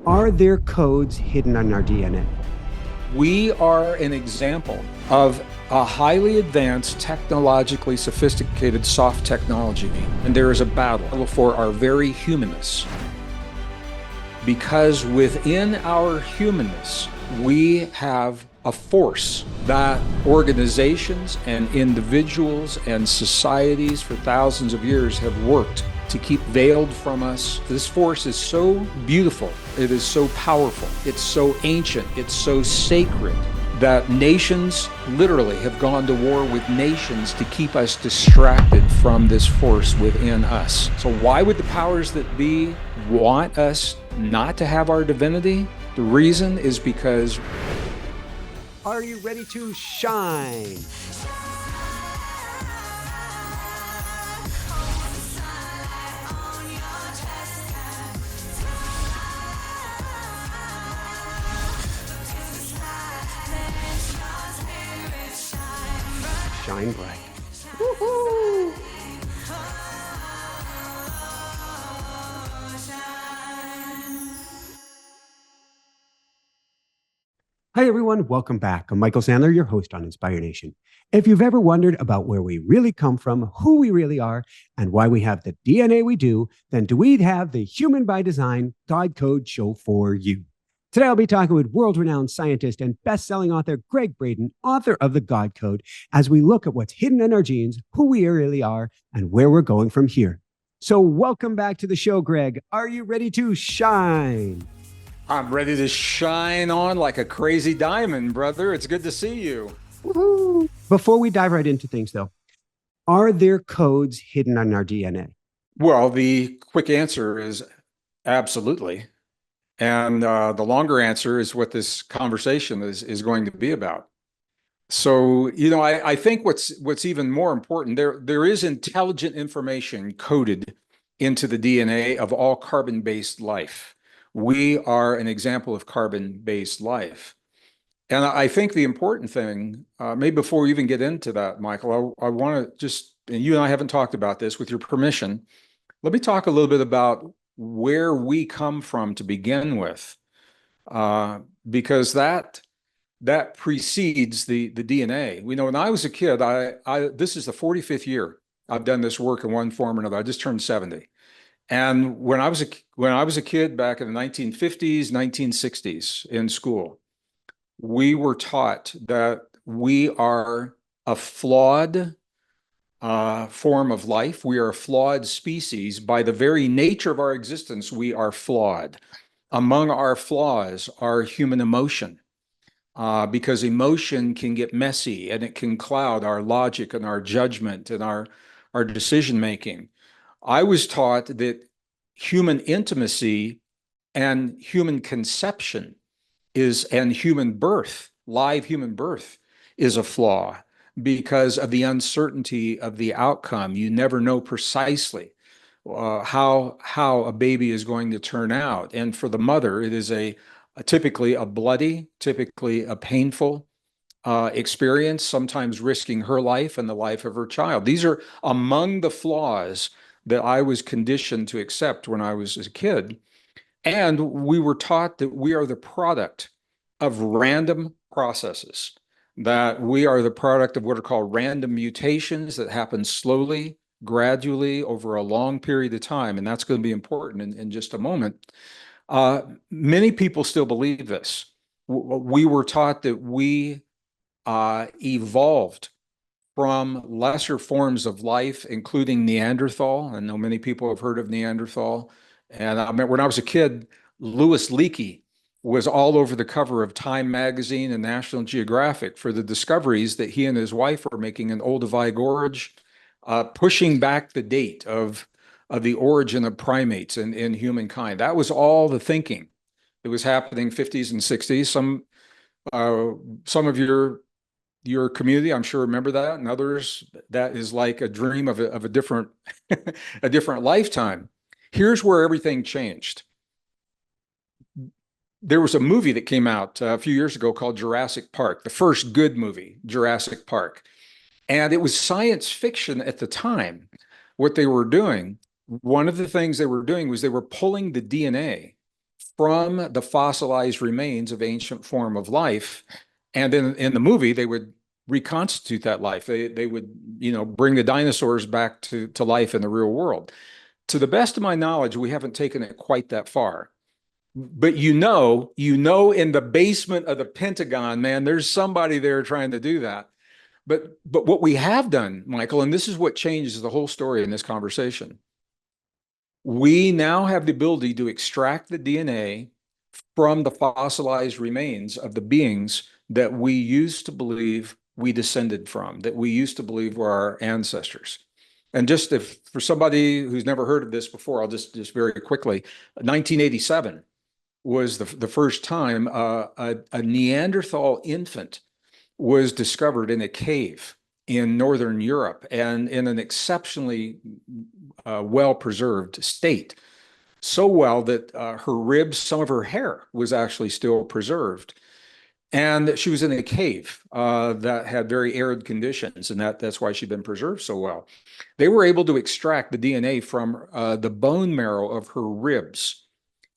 Are there codes hidden in our DNA? We are an example of a highly advanced, technologically sophisticated soft technology, and there is a battle for our very humanness. Because within our humanness, we have a force that organizations and individuals and societies for thousands of years have worked to keep veiled from us. This force is so beautiful, it is so powerful, it's so ancient, it's so sacred that nations literally have gone to war with nations to keep us distracted from this force within us. So why would the powers that be want us not to have our divinity? The reason is because Are you ready to shine? Shine bright. Woo-hoo! Hi, everyone. Welcome back. I'm Michael Sandler, your host on Inspire Nation. If you've ever wondered about where we really come from, who we really are, and why we have the DNA we do, then do we have the Human by Design God Code show for you. Today, I'll be talking with world-renowned scientist and best-selling author Gregg Braden, author of the God Code, as we look at what's hidden in our genes, who we really are, and where we're going from here. So welcome back to the show, Greg. Are you ready to shine? I'm ready to shine on like a crazy diamond, brother. It's good to see you. Woo-hoo. Before we dive right into things, though, are there codes hidden in our DNA? Well, the quick answer is absolutely. And the longer answer is what this conversation is going to be about. So, I think what's even more important, there is intelligent information coded into the DNA of all carbon-based life. We are an example of carbon-based life. And I think the important thing, maybe before we even get into that, Michael, I want to just, and you and I haven't talked about this, with your permission, let me talk a little bit about where we come from to begin with, because that precedes the DNA. We know when I was a kid, this is the 45th year I've done this work in one form or another. I just turned 70. And when I was a kid back in the 1950s, 1960s in school, we were taught that we are a flawed form of life. We are a flawed species. By the very nature of our existence, we are flawed. Among our flaws are human emotion, because emotion can get messy and it can cloud our logic and our judgment and our decision making. I was taught that human intimacy and human conception and human birth, live human birth, is a flaw because of the uncertainty of the outcome. You never know precisely how a baby is going to turn out. And for the mother, it is typically a bloody, typically a painful experience, sometimes risking her life and the life of her child. These are among the flaws that I was conditioned to accept when I was a kid. And we were taught that we are the product of random processes, that we are the product of what are called random mutations that happen slowly, gradually over a long period of time. And that's going to be important in just a moment. Many people still believe this. We were taught that we evolved from lesser forms of life, including Neanderthal. I know many people have heard of Neanderthal. And I remember when I was a kid, Louis Leakey was all over the cover of Time magazine and National Geographic for the discoveries that he and his wife were making in Olduvai Gorge, pushing back the date of the origin of primates in humankind. That was all the thinking that was happening 50s and 60s. Some of your community, I'm sure, remember that, and others, that is like a dream of a different a different lifetime. Here's where everything changed. There was a movie that came out a few years ago called Jurassic Park, the first good movie, Jurassic Park. And it was science fiction at the time. What they were doing, one of the things they were doing was they were pulling the DNA from the fossilized remains of ancient form of life. And in the movie, they would reconstitute that life. They would, bring the dinosaurs back to life in the real world. To the best of my knowledge, we haven't taken it quite that far. But in the basement of the Pentagon, man, there's somebody there trying to do that. But what we have done, Michael, and this is what changes the whole story in this conversation. We now have the ability to extract the DNA from the fossilized remains of the beings that we used to believe we descended from, that we used to believe were our ancestors. And just for somebody who's never heard of this before, I'll just very quickly, 1987 was the first time a Neanderthal infant was discovered in a cave in Northern Europe and in an exceptionally well-preserved state. So well that her ribs, some of her hair was actually still preserved. And she was in a cave that had very arid conditions, and that's why she'd been preserved so well. They were able to extract the DNA from the bone marrow of her ribs.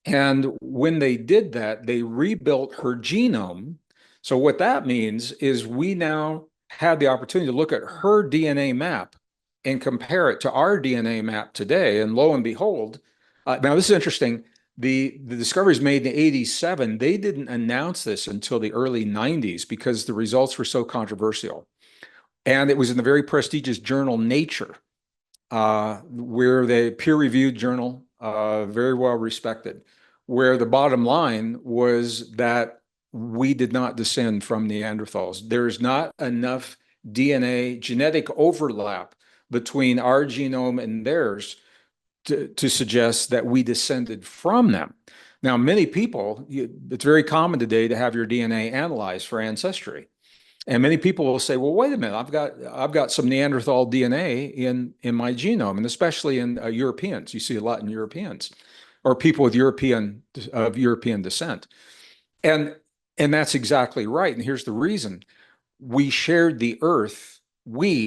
And when they did that, they rebuilt her genome. So what that means is we now have the opportunity to look at her DNA map and compare it to our DNA map today. And lo and behold, now this is interesting. The discoveries made in '87, they didn't announce this until the early '90s because the results were so controversial. And it was in the very prestigious journal Nature, where the peer-reviewed journal, very well respected, where the bottom line was that we did not descend from Neanderthals. There's not enough DNA genetic overlap between our genome and theirs to suggest that we descended from them. Now, many people, it's very common today to have your DNA analyzed for ancestry. And many people will say, well, wait a minute, I've got some Neanderthal DNA in my genome, and especially in Europeans. You see a lot in Europeans or people with European descent. And that's exactly right. And here's the reason. We shared the earth with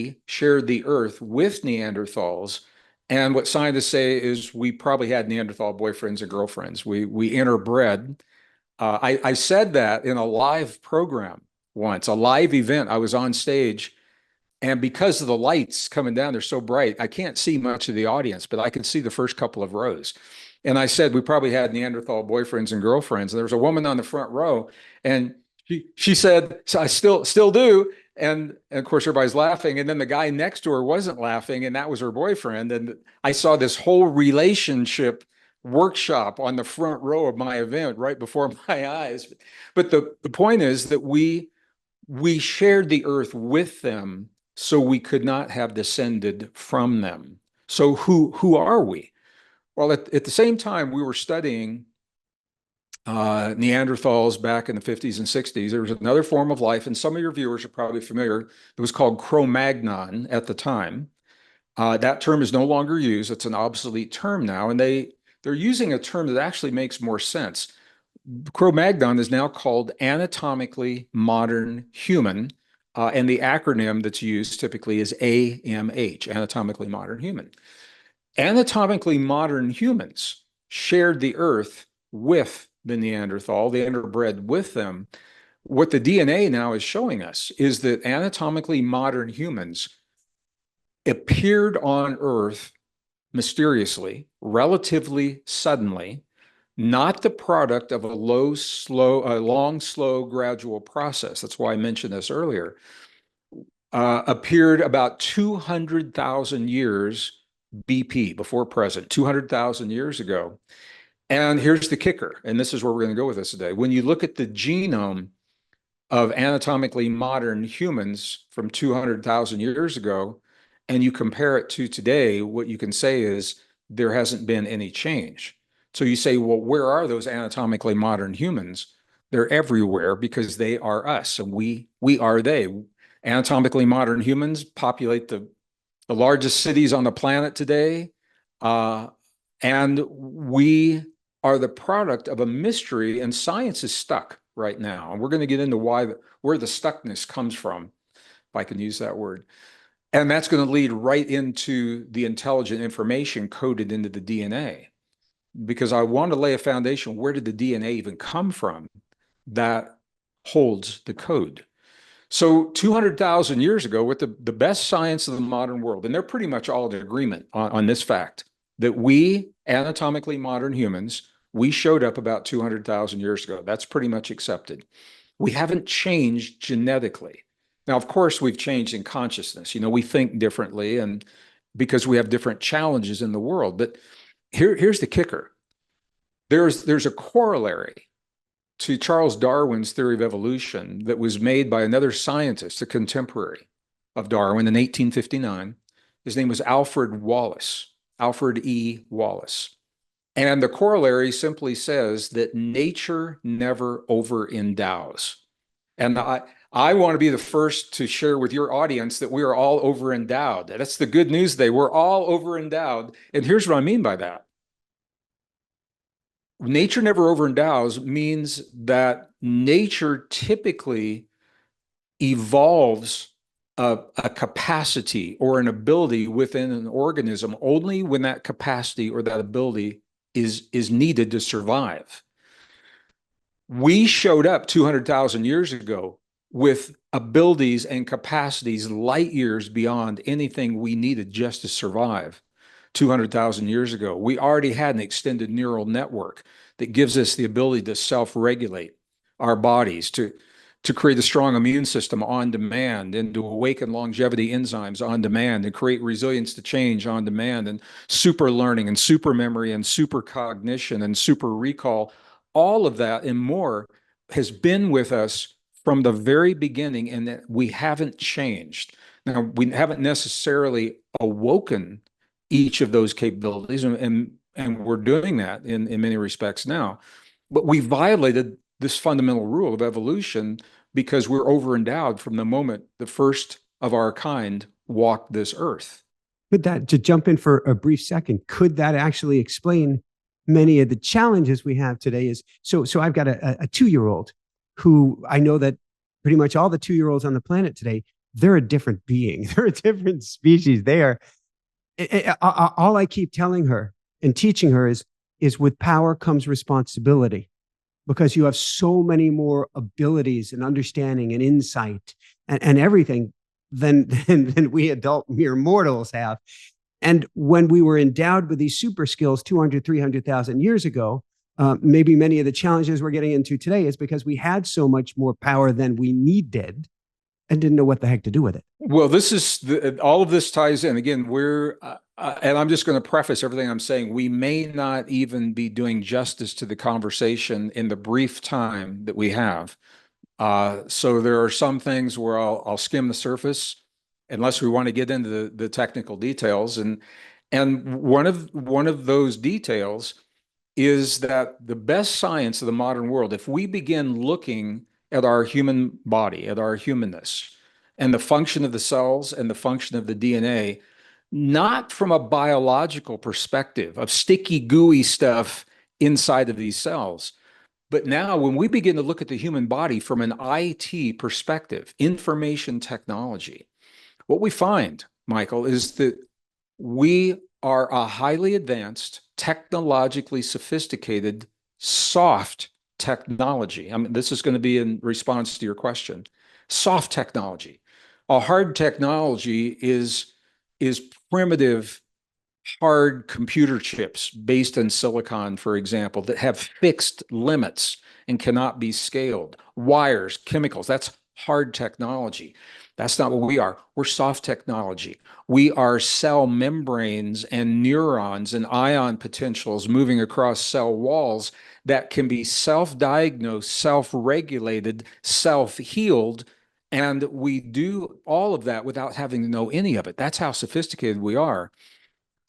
Neanderthals. And what scientists say is we probably had Neanderthal boyfriends and girlfriends. We interbred. I said that in a live program once, a live event. I was on stage, and because of the lights coming down, they're so bright, I can't see much of the audience, but I can see the first couple of rows. And I said we probably had Neanderthal boyfriends and girlfriends. And there was a woman on the front row, and she said, so I still do. And of course, everybody's laughing. And then the guy next to her wasn't laughing, and that was her boyfriend. And I saw this whole relationship workshop on the front row of my event right before my eyes. But the point is that we shared the earth with them, so we could not have descended from them. So who are we? Well, at the same time we were studying Neanderthals back in the 50s and 60s, there was another form of life, and some of your viewers are probably familiar. It was called Cro-Magnon at the time. That term is no longer used. It's an obsolete term now, and they're using a term that actually makes more sense. Cro-Magnon is now called anatomically modern human, and the acronym that's used typically is AMH, anatomically modern human. Anatomically modern humans shared the earth with the Neanderthal. They interbred with them. What the DNA now is showing us is that anatomically modern humans appeared on Earth mysteriously, relatively suddenly, not the product of a long, slow, gradual process. That's why I mentioned this earlier. Appeared about 200,000 years BP, before present, 200,000 years ago. And here's the kicker, and this is where we're going to go with this today. When you look at the genome of anatomically modern humans from 200,000 years ago, and you compare it to today, what you can say is there hasn't been any change. So you say, well, where are those anatomically modern humans? They're everywhere because they are us, and we are they. Anatomically modern humans populate the largest cities on the planet today, and we are the product of a mystery, and science is stuck right now. And we're going to get into where the stuckness comes from, if I can use that word. And that's going to lead right into the intelligent information coded into the DNA. because I want to lay a foundation. Where did the DNA even come from that holds the code? So 200,000 years ago, with the best science of the modern world, and they're pretty much all in agreement on this fact, that we, anatomically modern humans, we showed up about 200,000 years ago. That's pretty much accepted. We haven't changed genetically. Now, of course, we've changed in consciousness. We think differently, and because we have different challenges in the world. But here's the kicker. There's a corollary to Charles Darwin's theory of evolution that was made by another scientist, a contemporary of Darwin in 1859. His name was Alfred Wallace, Alfred E. Wallace. And the corollary simply says that nature never over-endows. And I want to be the first to share with your audience that we are all over-endowed. That's the good news today. We're all over-endowed. And here's what I mean by that. Nature never over-endows means that nature typically evolves a capacity or an ability within an organism only when that capacity or that ability is needed to survive. We showed up 200,000 years ago with abilities and capacities light years beyond anything we needed just to survive. 200,000 years ago, we already had an extended neural network that gives us the ability to self-regulate our bodies, to create a strong immune system on demand, and to awaken longevity enzymes on demand, and create resilience to change on demand, and super learning and super memory and super cognition and super recall. All of that and more has been with us from the very beginning, and that we haven't changed. Now, we haven't necessarily awoken each of those capabilities, and we're doing that in many respects now. But we violated this fundamental rule of evolution because we're over-endowed from the moment the first of our kind walked this earth. Could that, to jump in for a brief second, could that actually explain many of the challenges we have today? So I've got a 2-year-old who I know that pretty much all the 2-year-olds on the planet today, they're a different being. They're a different species. They are, all I keep telling her and teaching her is with power comes responsibility, because you have so many more abilities and understanding and insight and everything than we adult mere mortals have. And when we were endowed with these super skills 200, 300,000 years ago, maybe many of the challenges we're getting into today is because we had so much more power than we needed and didn't know what the heck to do with it. Well, all of this ties in. Again, and I'm just going to preface everything I'm saying. We may not even be doing justice to the conversation in the brief time that we have. So there are some things where I'll skim the surface, unless we want to get into the technical details. And one of those details is that the best science of the modern world, if we begin looking at our human body, at our humanness, and the function of the cells and the function of the DNA, not from a biological perspective of sticky, gooey stuff inside of these cells, but now when we begin to look at the human body from an IT perspective, information technology, what we find, Michael, is that we are a highly advanced, technologically sophisticated, soft technology. I mean, this is going to be in response to your question. Soft technology. A hard technology is primitive, hard computer chips based in silicon, for example, that have fixed limits and cannot be scaled. Wires, chemicals, that's hard technology. That's not what we are. We're soft technology. We are cell membranes and neurons and ion potentials moving across cell walls that can be self-diagnosed, self-regulated, self-healed, and we do all of that without having to know any of it. That's how sophisticated we are.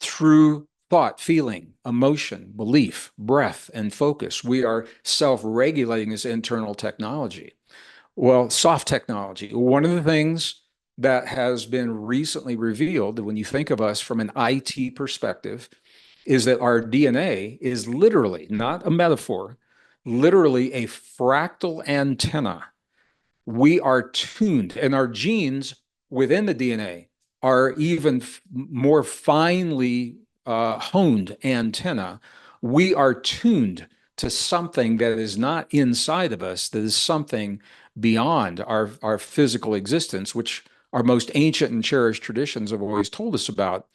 Through thought, feeling, emotion, belief, breath, and focus, we are self-regulating this internal technology. Well, soft technology, one of the things that has been recently revealed when you think of us from an IT perspective is that our DNA is literally, not a metaphor, literally a fractal antenna. We are tuned, and our genes within the DNA are even more finely honed antenna we are tuned to something that is not inside of us, that is something beyond our physical existence, which our most ancient and cherished traditions have always told us about.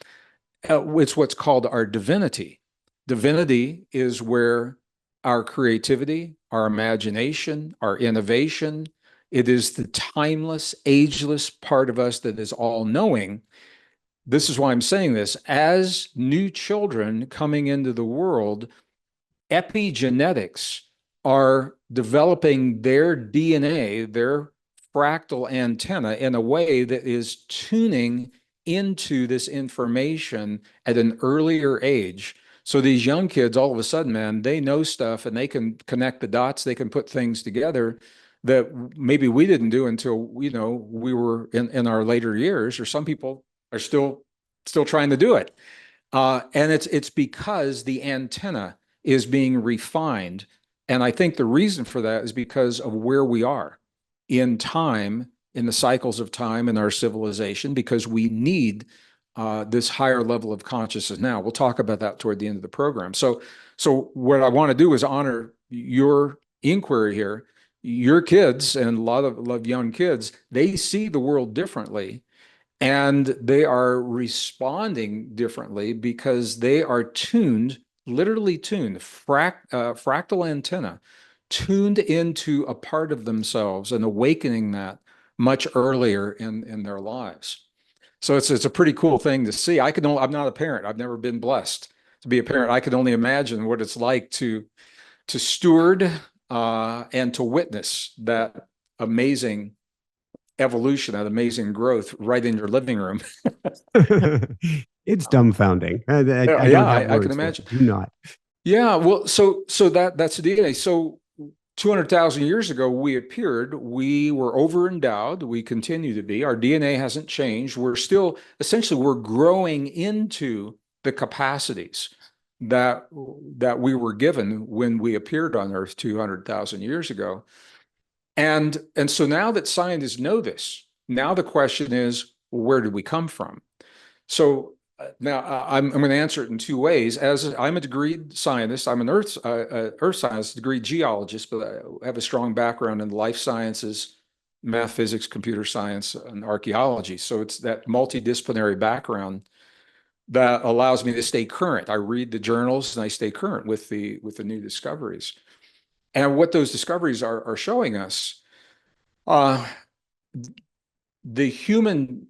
It's what's called our divinity. Divinity is where our creativity, our imagination, our innovation, it is the timeless, ageless part of us that is all knowing. This is why I'm saying this. As new children coming into the world, epigenetics are developing their DNA, their fractal antenna, in a way that is tuning into this information at an earlier age. So these young kids, all of a sudden, man, they know stuff and they can connect the dots, they can put things together that maybe we didn't do until, we were in our later years, or some people are still trying to do it. And it's because the antenna is being refined. And I think the reason for that is because of where we are in time, in the cycles of time in our civilization, because we need this higher level of consciousness now. We'll talk about that toward the end of the program. So what I want to do is honor your inquiry here. Your kids, and a lot of young kids, they see the world differently. And they are responding differently because they are tuned, literally tuned, fractal antenna, tuned into a part of themselves and awakening that much earlier in their lives. So it's a pretty cool thing to see. I'm not a parent. I've never been blessed to be a parent. I can only imagine what it's like to steward and to witness that amazing evolution, that amazing growth right in your living room. It's dumbfounding. I Yeah, don't have I can words for it. imagine. Do not. Yeah, well, so that's the DNA. So 200,000 years ago, we appeared. We were over-endowed. We continue to be. Our DNA hasn't changed. We're still, essentially, we're growing into the capacities that we were given when we appeared on Earth 200,000 years ago. And so now that scientists know this, now the question is, where did we come from? So now I'm going to answer it in two ways. As I'm a degreed scientist, I'm an earth science degree geologist, but I have a strong background in life sciences, math, physics, computer science, and archaeology. So it's that multidisciplinary background that allows me to stay current. I read the journals and I stay current with the new discoveries. And what those discoveries are showing us, the human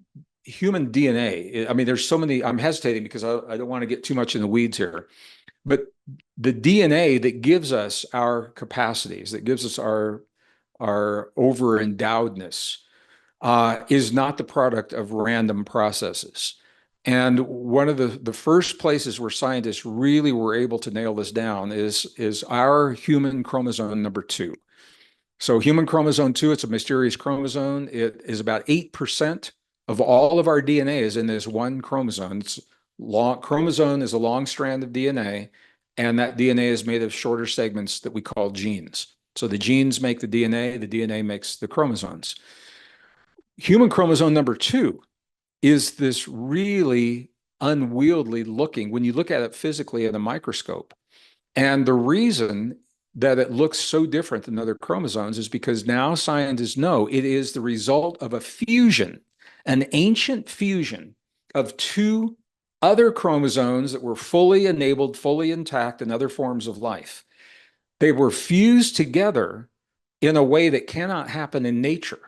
DNA. I mean, there's so many. I'm hesitating because I don't want to get too much in the weeds here. But the DNA that gives us our capacities, that gives us our over-endowedness, is not the product of random processes. And one of the first places where scientists really were able to nail this down is our human chromosome number 2. So human chromosome 2, it's a mysterious chromosome. It is about 8% of all of our DNA is in this one chromosome. Chromosome is a long strand of DNA, and that DNA is made of shorter segments that we call genes. So the genes make the DNA makes the chromosomes. Human chromosome number 2 is this really unwieldy looking, when you look at it physically in a microscope. And the reason that it looks so different than other chromosomes is because now scientists know it is the result of a fusion, an ancient fusion of two other chromosomes that were fully enabled, fully intact in other forms of life. They were fused together in a way that cannot happen in nature.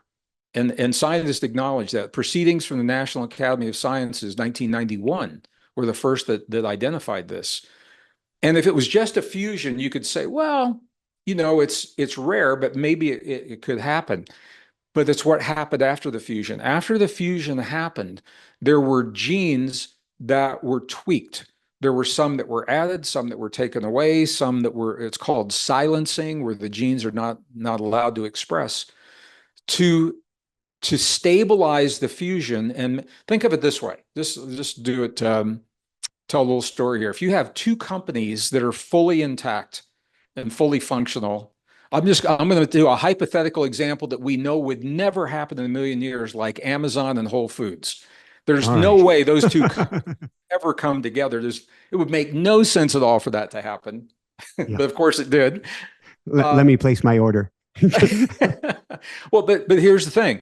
And scientists acknowledge that. Proceedings from the National Academy of Sciences, 1991, were the first that identified this. And if it was just a fusion, you could say, well, it's rare, but maybe it could happen. But it's what happened after the fusion. After the fusion happened, there were genes that were tweaked. There were some that were added, some that were taken away, some that were, it's called silencing, where the genes are not allowed to express, to stabilize the fusion. And think of it this way. Just do it. Tell a little story here. If you have two companies that are fully intact and fully functional, I'm going to do a hypothetical example that we know would never happen in a million years, like Amazon and Whole Foods. There's All no right. way those two ever come together. It would make no sense at all for that to happen. Yeah. But of course it did. Let me Um, place my order. well, but here's the thing.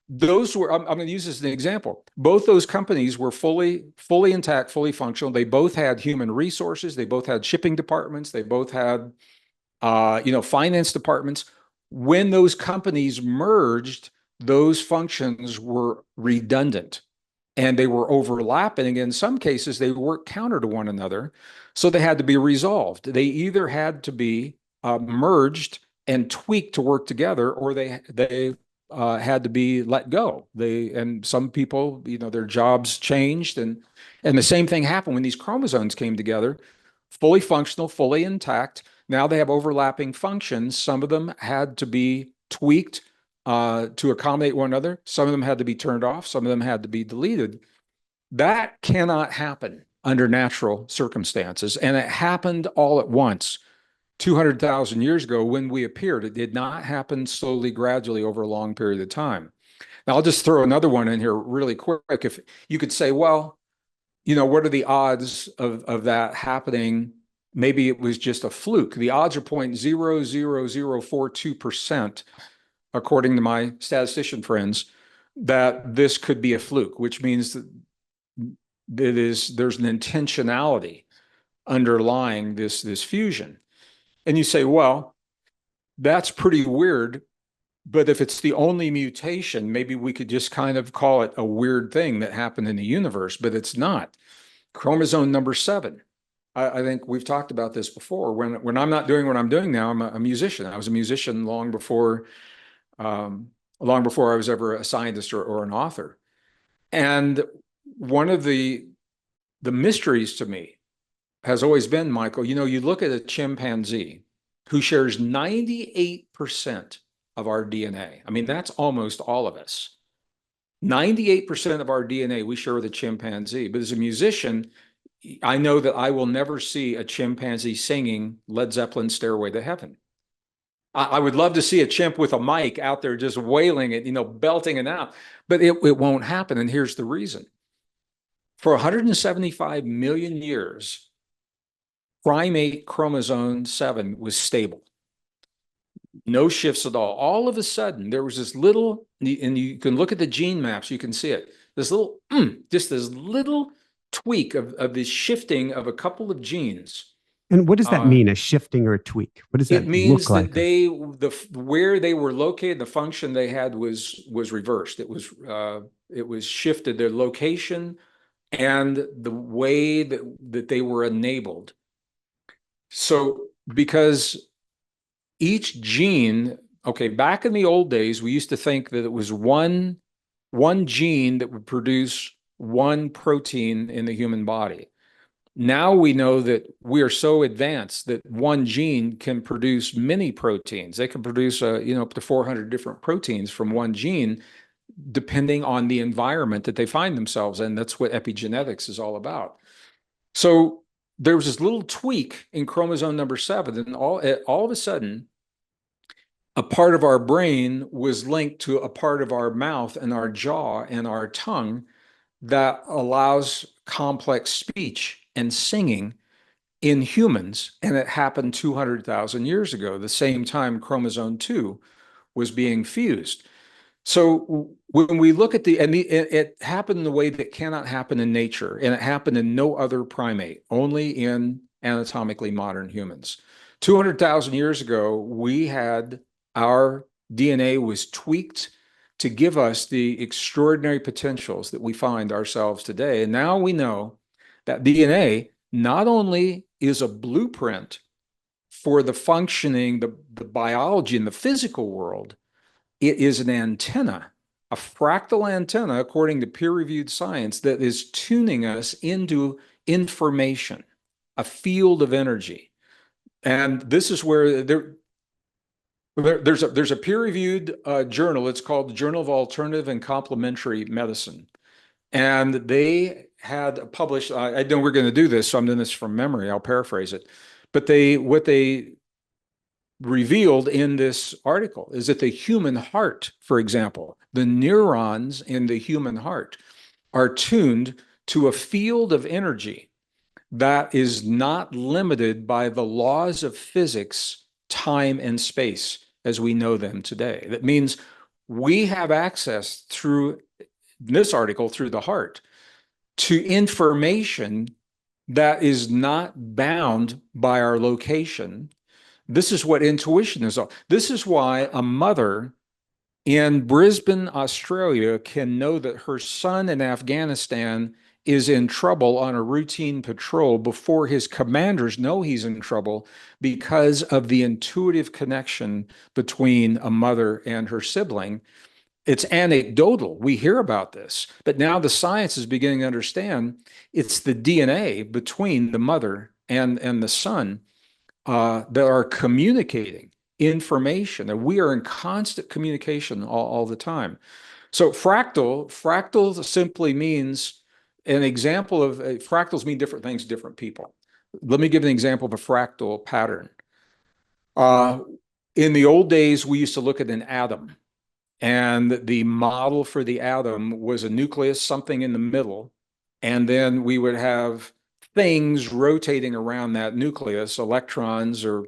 Those were, I'm going to use this as an example. Both those companies were fully intact, fully functional. They both had human resources. They both had shipping departments. They both had, finance departments. When those companies merged, those functions were redundant and they were overlapping. In some cases, they worked counter to one another. So they had to be resolved. They either had to be merged and tweaked to work together, or they had to be let go. And some people, their jobs changed, and the same thing happened when these chromosomes came together, fully functional, fully intact. Now they have overlapping functions. Some of them had to be tweaked to accommodate one another. Some of them had to be turned off. Some of them had to be deleted. That cannot happen under natural circumstances. And it happened all at once 200,000 years ago when we appeared. It did not happen slowly, gradually over a long period of time. Now, I'll just throw another one in here really quick. If you could say, well, what are the odds of that happening? Maybe it was just a fluke. The odds are 0.00042%, according to my statistician friends, that this could be a fluke, which means that there's an intentionality underlying this fusion. And you say, well, that's pretty weird. But if it's the only mutation, maybe we could just kind of call it a weird thing that happened in the universe, but it's not. Chromosome number 7. I think we've talked about this before. When I'm not doing what I'm doing now, I'm a musician. I was a musician long before I was ever a scientist or an author. And one of the mysteries to me has always been, Michael, you look at a chimpanzee who shares 98% of our DNA. I mean, that's almost all of us. 98% of our DNA we share with a chimpanzee. But as a musician, I know that I will never see a chimpanzee singing Led Zeppelin's Stairway to Heaven. I would love to see a chimp with a mic out there just wailing it, belting it out, but it won't happen. And here's the reason. For 175 million years, primate chromosome 7 was stable. No shifts at all. All of a sudden, there was this little, and you can look at the gene maps, you can see it. This little, just this little tweak of this shifting of a couple of genes. And what does that mean, a shifting or a tweak? What does that It means look that like? where they were located, the function they had was reversed. It was shifted, their location and the way that they were enabled. So because each gene, okay, back in the old days, we used to think that it was one gene that would produce one protein in the human body. Now we know that we are so advanced that one gene can produce many proteins. They can produce, up to 400 different proteins from one gene, depending on the environment that they find themselves in. That's what epigenetics is all about. So there was this little tweak in chromosome number 7, and all of a sudden, a part of our brain was linked to a part of our mouth and our jaw and our tongue that allows complex speech and singing in humans. And it happened 200,000 years ago, the same time chromosome 2 was being fused. So when we look at it happened in a way that cannot happen in nature, and it happened in no other primate, only in anatomically modern humans. 200,000 years ago, we had our DNA was tweaked to give us the extraordinary potentials that we find ourselves today. And now we know that DNA not only is a blueprint for the functioning, the biology in the physical world, it is an antenna, a fractal antenna, according to peer-reviewed science, that is tuning us into information, a field of energy. And this is where there's a peer-reviewed journal. It's called the Journal of Alternative and Complementary Medicine. And they had published, I know we're going to do this, so I'm doing this from memory. I'll paraphrase it. But what they revealed in this article is that the human heart, for example, the neurons in the human heart are tuned to a field of energy that is not limited by the laws of physics, time, and space as we know them today. That means we have access through this article, through the heart, to information that is not bound by our location. This is what intuition is. This is why a mother in Brisbane, Australia, can know that her son in Afghanistan is in trouble on a routine patrol before his commanders know he's in trouble because of the intuitive connection between a mother and her sibling. It's anecdotal. We hear about this, but now the science is beginning to understand it's the DNA between the mother and the son that are communicating information, and we are in constant communication all the time. So fractal simply means an example of fractals mean different things to different people. Let me give an example of a fractal pattern. Uh, in the old days, we used to look at an atom, and the model for the atom was a nucleus, something in the middle, and then we would have things rotating around that nucleus, electrons or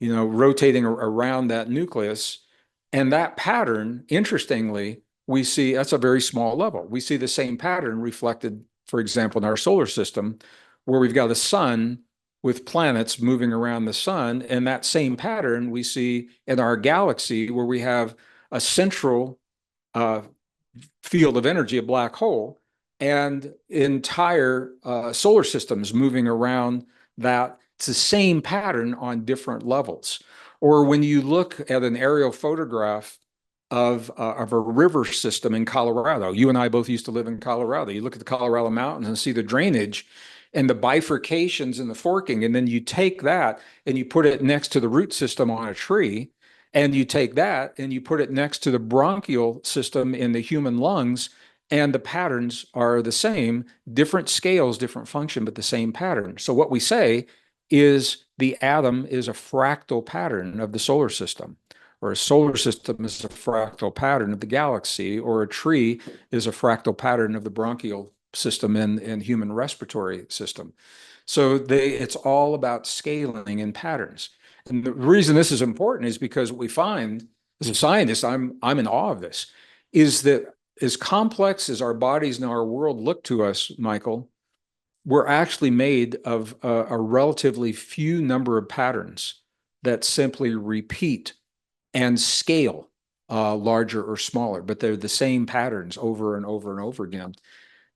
rotating around that nucleus. And that pattern, interestingly, we see that's a very small level. We see the same pattern reflected, for example, in our solar system, where we've got a sun with planets moving around the sun. And that same pattern we see in our galaxy, where we have a central field of energy, a black hole, and entire solar systems moving around that. It's the same pattern on different levels. Or when you look at an aerial photograph of a river system in Colorado, you and I both used to live in Colorado. You look at the Colorado mountains and see the drainage and the bifurcations and the forking, and then you take that and you put it next to the root system on a tree, and you take that and you put it next to the bronchial system in the human lungs, and the patterns are the same, different scales, different function, but the same pattern. So what we say is the atom is a fractal pattern of the solar system, or a solar system is a fractal pattern of the galaxy, or a tree is a fractal pattern of the bronchial system and human respiratory system. So it's all about scaling and patterns. And the reason this is important is because what we find as a scientist, I'm in awe of this, is that as complex as our bodies and our world look to us, Michael, we're actually made of a relatively few number of patterns that simply repeat and scale larger or smaller, but they're the same patterns over and over and over again.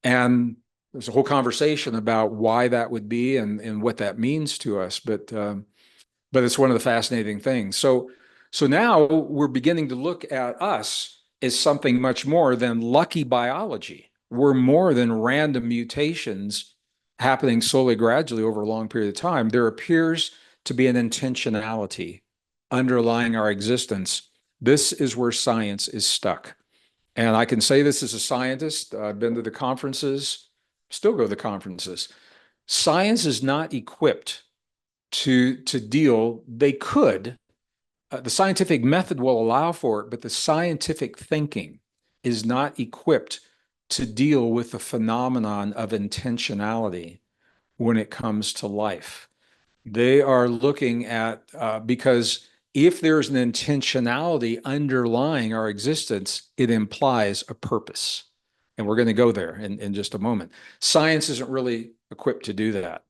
And there's a whole conversation about why that would be and what that means to us, but it's one of the fascinating things. So now we're beginning to look at us as something much more than lucky biology. We're more than random mutations happening slowly, gradually over a long period of time. There appears to be an intentionality underlying our existence. This is where science is stuck. And I can say this as a scientist. I've been to the conferences, still go to the conferences. Science is not equipped to deal. They could. The scientific method will allow for it, but the scientific thinking is not equipped to deal with the phenomenon of intentionality when it comes to life. They are looking at, because if there's an intentionality underlying our existence, it implies a purpose. And we're going to go there in just a moment. Science isn't really equipped to do that.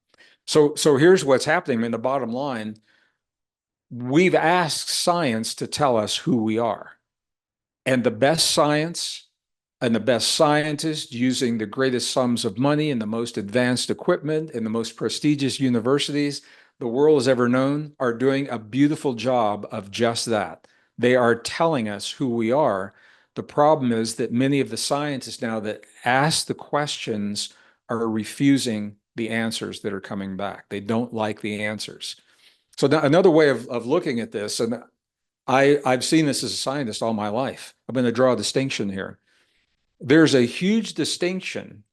So here's what's happening. I mean, the bottom line, we've asked science to tell us who we are. And the best science and the best scientists, using the greatest sums of money and the most advanced equipment and the most prestigious universities the world has ever known, are doing a beautiful job of just that. They are telling us who we are. The problem is that many of the scientists now that ask the questions are refusing the answers that are coming back. They don't like the answers. So another way of looking at this, and I've seen this as a scientist all my life. I'm going to draw a distinction here. There's a huge distinction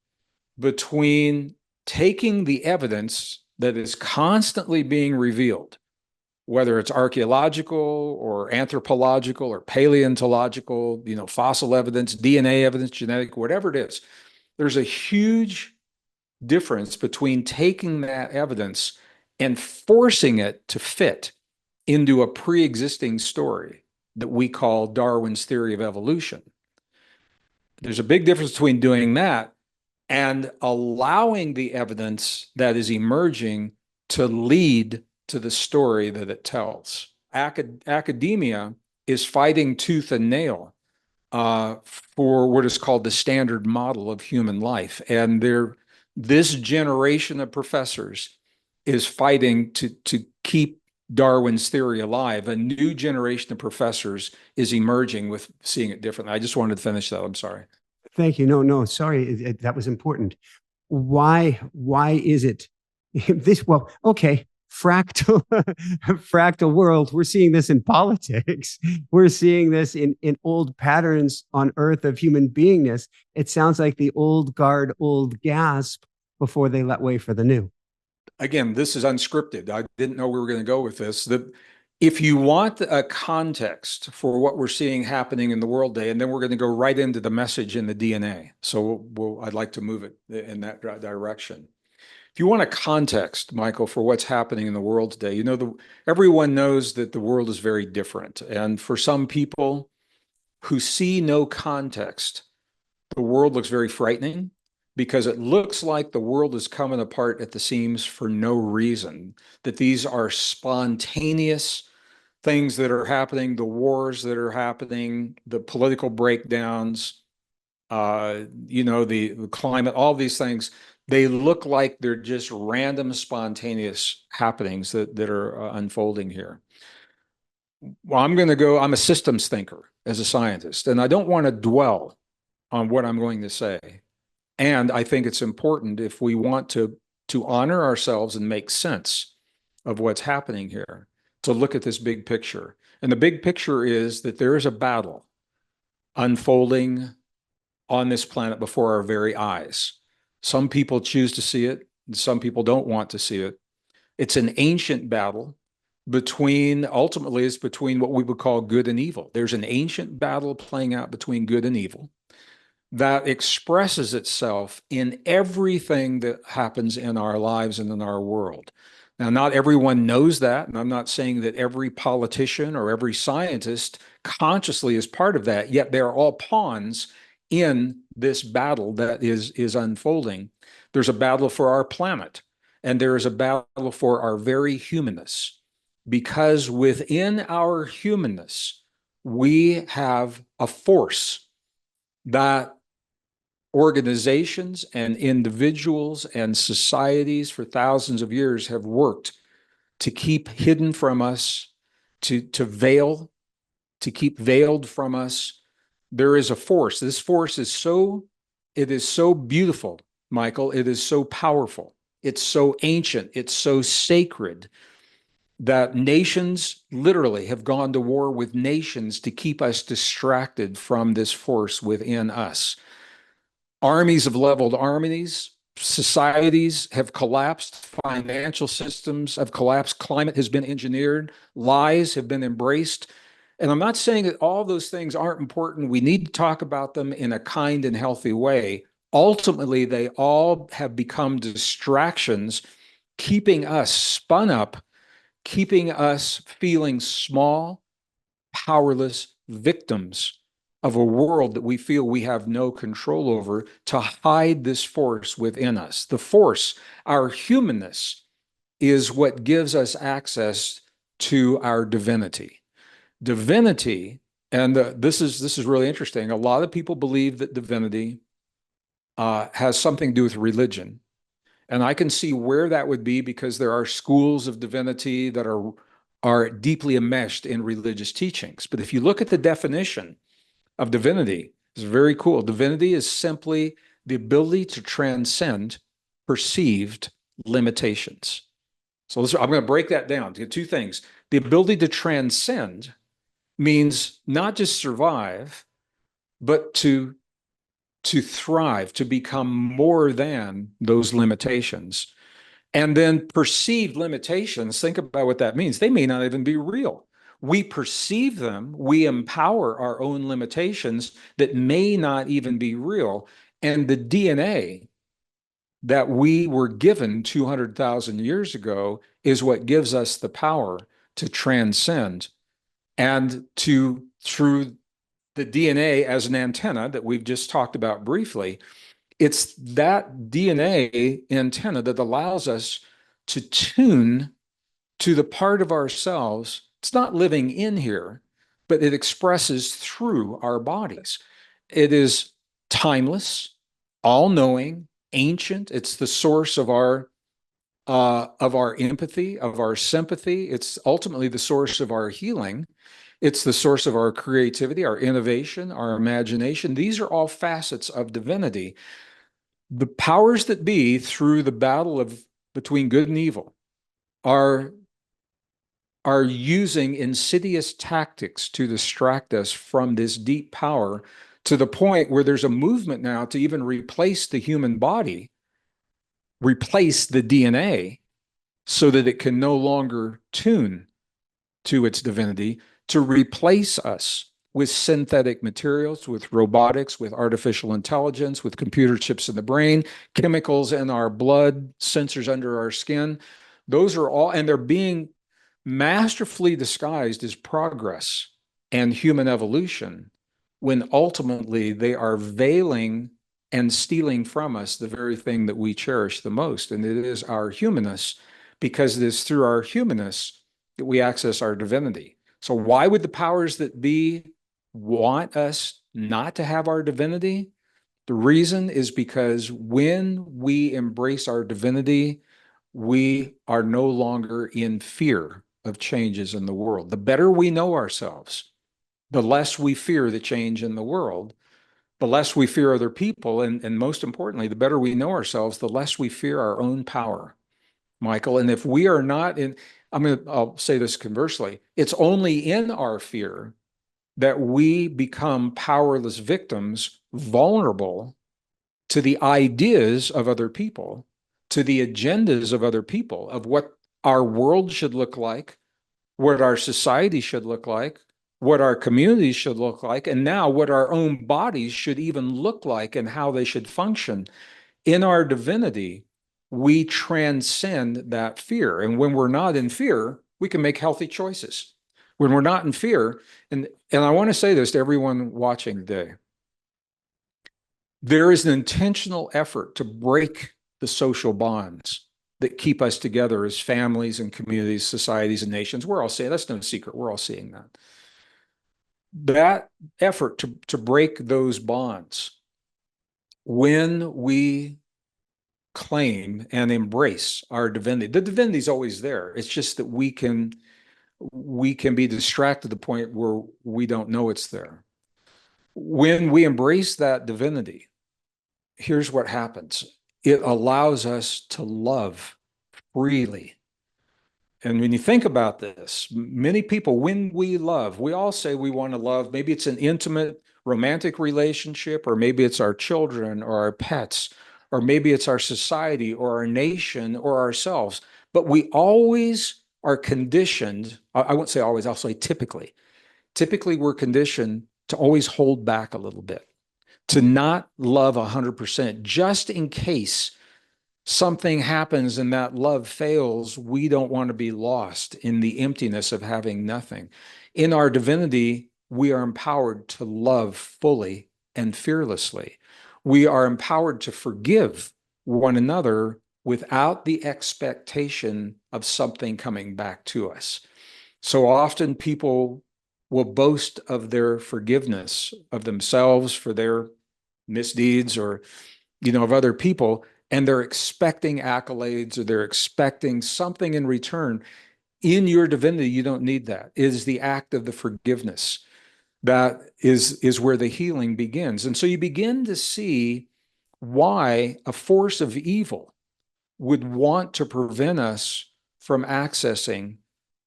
between taking the evidence that is constantly being revealed, whether it's archaeological or anthropological or paleontological, fossil evidence, DNA evidence, genetic, whatever it is. There's a huge difference between taking that evidence and forcing it to fit into a pre-existing story that we call Darwin's theory of evolution. There's a big difference between doing that and allowing the evidence that is emerging to lead to the story that it tells. Academia is fighting tooth and nail for what is called the standard model of human life. And this generation of professors is fighting to keep Darwin's theory alive. A new generation of professors is emerging with seeing it differently. I just wanted to finish that. I'm sorry. Thank you. No, sorry. That was important. Why is it this? Well, okay. Fractal, fractal world. We're seeing this in politics. We're seeing this in old patterns on earth of human beingness. It sounds like the old guard, old gasp before they let way for the new. Again, this is unscripted. I didn't know we were going to go with this. If you want a context for what we're seeing happening in the world today, and then we're going to go right into the message in the DNA. So I'd like to move it in that direction. If you want a context, Michael, for what's happening in the world today, everyone knows that the world is very different. And for some people who see no context, the world looks very frightening because it looks like the world is coming apart at the seams for no reason, that these are spontaneous things that are happening, the wars that are happening, the political breakdowns, the climate, all these things, they look like they're just random, spontaneous happenings that are unfolding here. Well, I'm a systems thinker as a scientist, and I don't want to dwell on what I'm going to say. And I think it's important if we want to honor ourselves and make sense of what's happening here, to look at this big picture. And the big picture is that there is a battle unfolding on this planet before our very eyes. Some people choose to see it, and some people don't want to see it. It's an ancient battle ultimately it's between what we would call good and evil. There's an ancient battle playing out between good and evil that expresses itself in everything that happens in our lives and in our world. Now, not everyone knows that, and I'm not saying that every politician or every scientist consciously is part of that, yet they're all pawns in this battle that is unfolding. There's a battle for our planet, and there is a battle for our very humanness, because within our humanness, we have a force that organizations and individuals and societies for thousands of years have worked to keep hidden from us, to keep veiled from us. There is a force. This force is so beautiful, Michael. It is so powerful. It's so ancient. It's so sacred that nations literally have gone to war with nations to keep us distracted from this force within us. Armies have leveled armies, societies have collapsed, financial systems have collapsed, climate has been engineered, lies have been embraced. And I'm not saying that all those things aren't important. We need to talk about them in a kind and healthy way. Ultimately, they all have become distractions, keeping us spun up, keeping us feeling small, powerless victims of a world that we feel we have no control over, to hide this force within us. The force, our humanness, is what gives us access to our divinity. Divinity, and this is really interesting. A lot of people believe that divinity has something to do with religion. And I can see where that would be, because there are schools of divinity that are deeply enmeshed in religious teachings. But if you look at the definition of divinity, it's very cool. Divinity is simply the ability to transcend perceived limitations. So I'm going to break that down to two things. The ability to transcend means not just survive, but to thrive, to become more than those limitations. And then perceived limitations, think about what that means. They may not even be real. We perceive them, we empower our own limitations that may not even be real. And the DNA that we were given 200,000 years ago is what gives us the power to transcend and to, through the DNA as an antenna that we've just talked about briefly, it's that DNA antenna that allows us to tune to the part of ourselves. It's not living in here, but it expresses through our bodies. It is timeless, all-knowing, ancient. It's the source of our empathy, of our sympathy. It's ultimately the source of our healing. It's the source of our creativity, our innovation, our imagination. These are all facets of divinity. The powers that be, through the battle of between good and evil, are using insidious tactics to distract us from this deep power, to the point where there's a movement now to even replace the human body, replace the DNA, so that it can no longer tune to its divinity, to replace us with synthetic materials, with robotics, with artificial intelligence, with computer chips in the brain, chemicals in our blood, sensors under our skin. Those are all, and they're being masterfully disguised as progress and human evolution, when ultimately they are veiling and stealing from us the very thing that we cherish the most, and it is our humanness, because it is through our humanness that we access our divinity. So why would the powers that be want us not to have our divinity? The reason is because when we embrace our divinity, we are no longer in fear of changes in the world. The better we know ourselves, the less we fear the change in the world, the less we fear other people, and most importantly, the better we know ourselves, the less we fear our own power, Michael. And if we are not in, I'll say this conversely, it's only in our fear that we become powerless victims, vulnerable to the ideas of other people, to the agendas of other people, of what our world should look like, what our society should look like, what our communities should look like, and now what our own bodies should even look like and how they should function. In our divinity, we transcend that fear. And when we're not in fear, we can make healthy choices. When we're not in fear, and I want to say this to everyone watching today, there is an intentional effort to break the social bonds that keep us together as families and communities, societies, and nations. We're all seeing, that's no secret. We're all seeing that. That effort to break those bonds, when we claim and embrace our divinity, the divinity is always there. It's just that we can be distracted to the point where we don't know it's there. When we embrace that divinity, here's what happens. It allows us to love freely. And when you think about this, many people, when we love, we all say we want to love. Maybe it's an intimate romantic relationship, or maybe it's our children or our pets, or maybe it's our society or our nation or ourselves. But we always are conditioned, I won't say always, I'll say typically. Typically, we're conditioned to always hold back a little bit, to not love 100%, just in case something happens and that love fails. We don't want to be lost in the emptiness of having nothing. In our divinity, we are empowered to love fully and fearlessly. We are empowered to forgive one another without the expectation of something coming back to us. So often people will boast of their forgiveness of themselves for their misdeeds, or, of other people, and they're expecting accolades, or they're expecting something in return. In your divinity, you don't need that. It is the act of the forgiveness that is where the healing begins. And so you begin to see why a force of evil would want to prevent us from accessing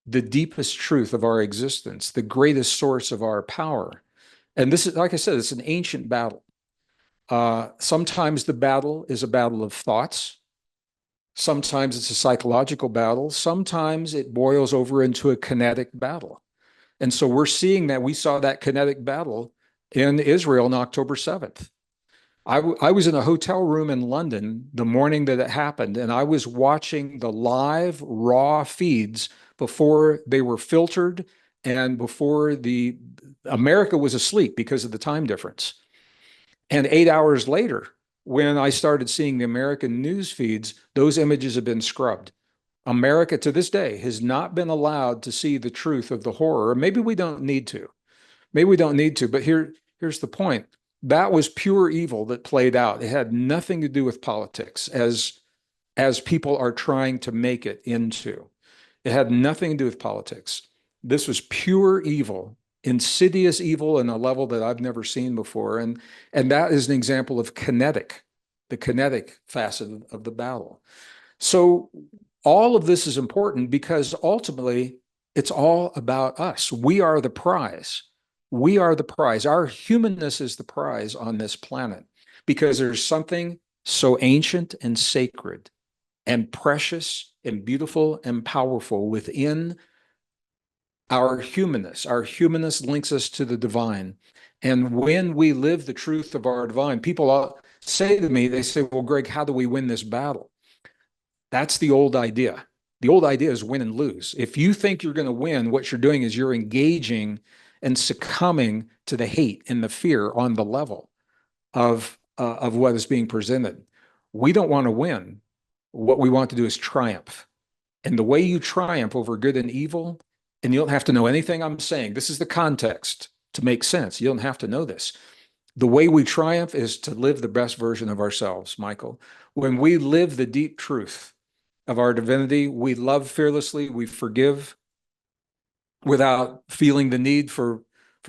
the deepest truth of our existence, the greatest source of our power. And this is, like I said, it's an ancient battle. Sometimes the battle is a battle of thoughts. Sometimes it's a psychological battle. Sometimes it boils over into a kinetic battle. And so we're seeing that. We saw that kinetic battle in Israel on October 7th. I was in a hotel room in London the morning that it happened, and I was watching the live raw feeds before they were filtered and before the America was asleep because of the time difference. And 8 hours later, when I started seeing the American news feeds, those images have been scrubbed. America to this day has not been allowed to see the truth of the horror. Maybe we don't need to. Maybe we don't need to, but here's the point. That was pure evil that played out. It had nothing to do with politics as people are trying to make it into. It had nothing to do with politics. This was pure evil, insidious evil in a level that I've never seen before. And that is an example of the kinetic facet of the battle. So all of this is important because ultimately it's all about us. We are the prize. We are the prize. Our humanness is the prize on this planet because there's something so ancient and sacred and precious and beautiful and powerful within our humanness. Our humanness links us to the divine. And when we live the truth of our divine, people say to me, they say, well, Greg, how do we win this battle? That's the old idea. The old idea is win and lose. If you think you're going to win, what you're doing is you're engaging and succumbing to the hate and the fear on the level of what is being presented. We don't want to win. What we want to do is triumph. And the way you triumph over good and evil, and you don't have to know anything I'm saying, this is the context to make sense. You don't have to know this. The way we triumph is to live the best version of ourselves, Michael. When we live the deep truth of our divinity, we love fearlessly, we forgive without feeling the need for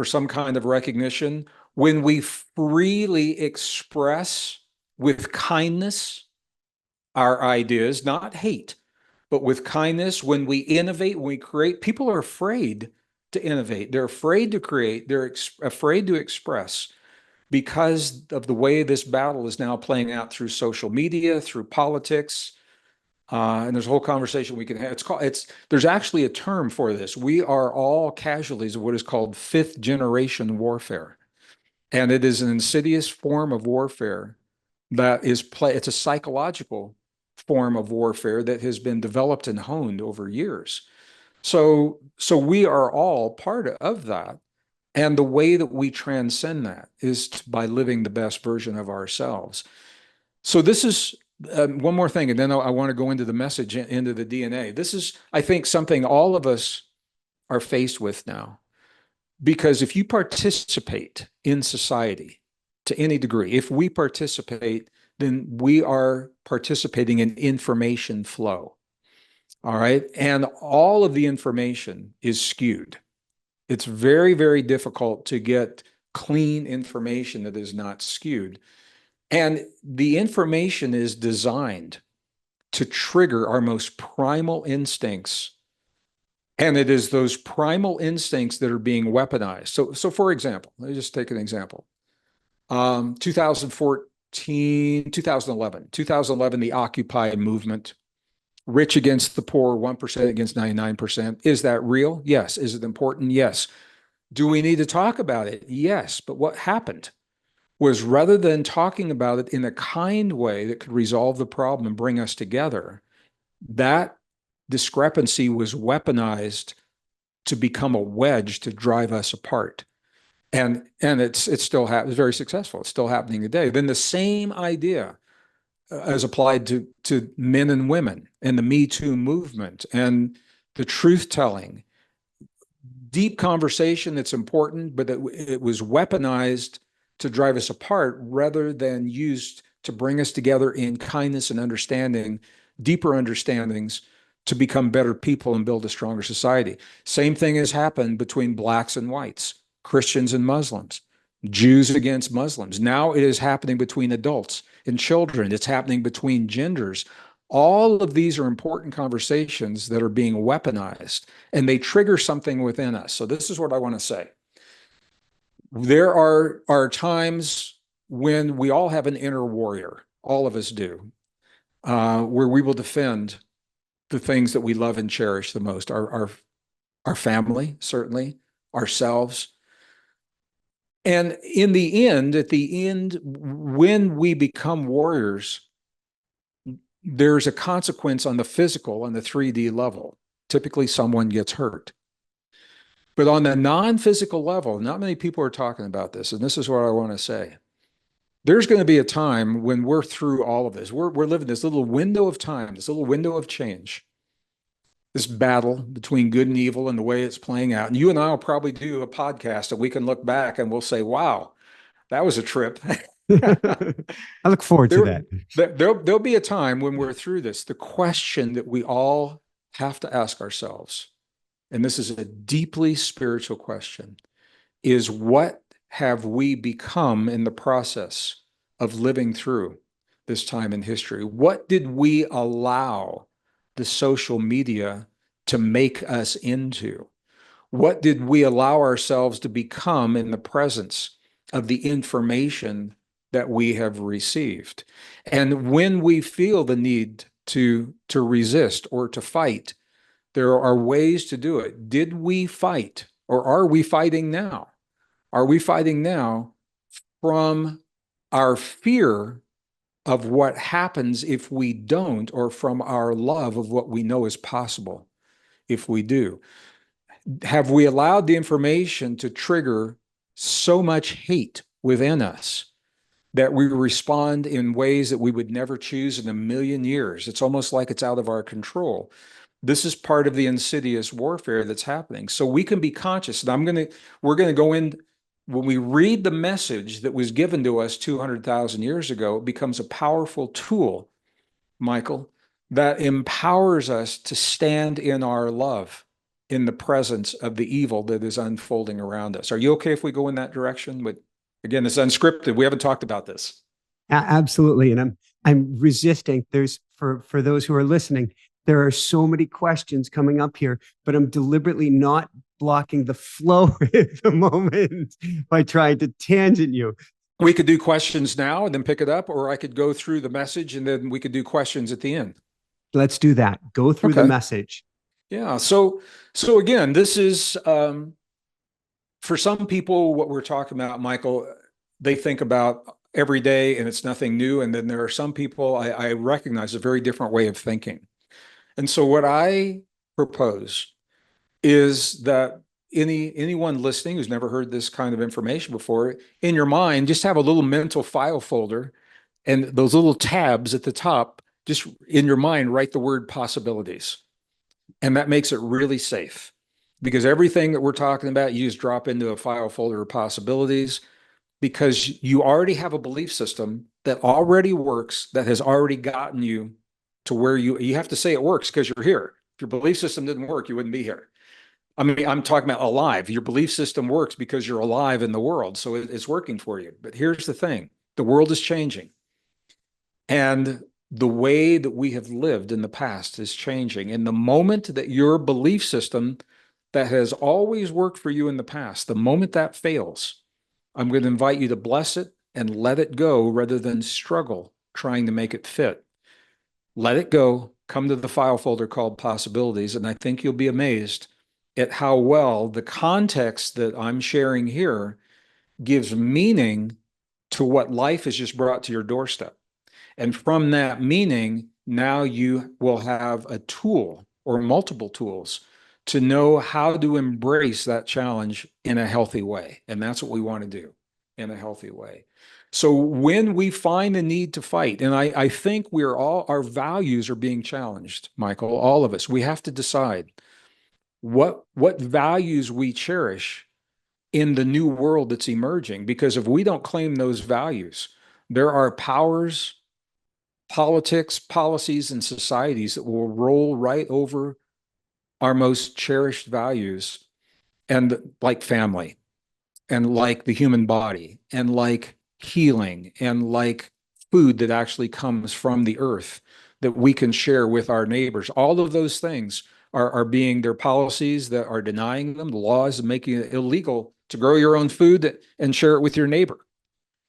some kind of recognition. When we freely express with kindness our ideas, not hate, but with kindness, when we innovate, when we create, people are afraid to innovate. They're afraid to create. They're afraid to express because of the way this battle is now playing out through social media, through politics. And there's a whole conversation we can have. There's actually a term for this. We are all casualties of what is called fifth generation warfare. And it is an insidious form of warfare it's a psychological form of warfare that has been developed and honed over years. So we are all part of that. And the way that we transcend that is by living the best version of ourselves. So this is one more thing, and then I want to go into the message, into the DNA. This is, I think, something all of us are faced with now. Because if you participate in society to any degree, if we participate, then we are participating in information flow. All right. And all of the information is skewed. It's very, very difficult to get clean information that is not skewed. And the information is designed to trigger our most primal instincts. And it is those primal instincts that are being weaponized. So for example, let me just take an example. 2014, 2011, the Occupy movement, rich against the poor, 1% against 99%. Is that real? Yes. Is it important? Yes. Do we need to talk about it? Yes. But what happened was rather than talking about it in a kind way that could resolve the problem and bring us together, that discrepancy was weaponized to become a wedge to drive us apart. And it's it's very successful. It's still happening today. Then the same idea is applied to men and women and the Me Too movement and the truth telling. Deep conversation that's important, but it was weaponized to drive us apart rather than used to bring us together in kindness and understanding, deeper understandings to become better people and build a stronger society. Same thing has happened between blacks and whites, Christians and Muslims, Jews against Muslims. Now it is happening between adults and children. It's happening between genders. All of these are important conversations that are being weaponized and they trigger something within us. So this is what I want to say. There are times when we all have an inner warrior, all of us do, where we will defend the things that we love and cherish the most, our family, certainly, ourselves. And in the end, at the end, when we become warriors, there's a consequence on the physical, on the 3D level. Typically, someone gets hurt. But on the non-physical level, not many people are talking about this, and this is what I want to say. There's going to be a time when we're through all of this. We're living this little window of time, this little window of change, this battle between good and evil and the way it's playing out. And you and I will probably do a podcast that we can look back and we'll say, wow, that was a trip. I look forward to that. There'll be a time when we're through this. The question that we all have to ask ourselves, and this is a deeply spiritual question, is what have we become in the process of living through this time in history? What did we allow the social media to make us into? What did we allow ourselves to become in the presence of the information that we have received? And when we feel the need to resist or to fight, there are ways to do it. Did we fight, or are we fighting now? Are we fighting now from our fear of what happens if we don't, or from our love of what we know is possible if we do? Have we allowed the information to trigger so much hate within us that we respond in ways that we would never choose in a million years? It's almost like it's out of our control. This is part of the insidious warfare that's happening. So we can be conscious. And we're going to go in, when we read the message that was given to us 200,000 years ago, it becomes a powerful tool, Michael, that empowers us to stand in our love in the presence of the evil that is unfolding around us. Are you okay if we go in that direction? But again, it's unscripted. We haven't talked about this. Absolutely. And I'm resisting. There's for those who are listening, there are so many questions coming up here, but I'm deliberately not blocking the flow at the moment by trying to tangent you. We could do questions now and then pick it up, or I could go through the message and then we could do questions at the end. Let's do that. Go through the message. Yeah. So again, this is for some people, what we're talking about, Michael, they think about every day and it's nothing new. And then there are some people I recognize a very different way of thinking. And so what I propose is that anyone listening who's never heard this kind of information before, in your mind, just have a little mental file folder, and those little tabs at the top, just in your mind, write the word possibilities. And that makes it really safe, because everything that we're talking about, you just drop into a file folder of possibilities, because you already have a belief system that already works, that has already gotten you to where you have to say it works because you're here. If your belief system didn't work, you wouldn't be here. I mean, I'm talking about alive. Your belief system works because you're alive in the world. So it's working for you. But here's the thing. The world is changing. And the way that we have lived in the past is changing. And the moment that your belief system that has always worked for you in the past, the moment that fails, I'm going to invite you to bless it and let it go rather than struggle trying to make it fit. Let it go. Come to the file folder called possibilities. And I think you'll be amazed at how well the context that I'm sharing here gives meaning to what life has just brought to your doorstep. And from that meaning, now you will have a tool or multiple tools to know how to embrace that challenge in a healthy way. And that's what we want to do, in a healthy way. So when we find the need to fight, and I think our values are being challenged, Michael, all of us, we have to decide what values we cherish in the new world that's emerging. Because if we don't claim those values, there are powers, politics, policies, and societies that will roll right over our most cherished values, and like family, and like the human body, and like healing, and like food that actually comes from the earth that we can share with our neighbors. All of those things are being, their policies that are denying them, the laws making it illegal to grow your own food and share it with your neighbor.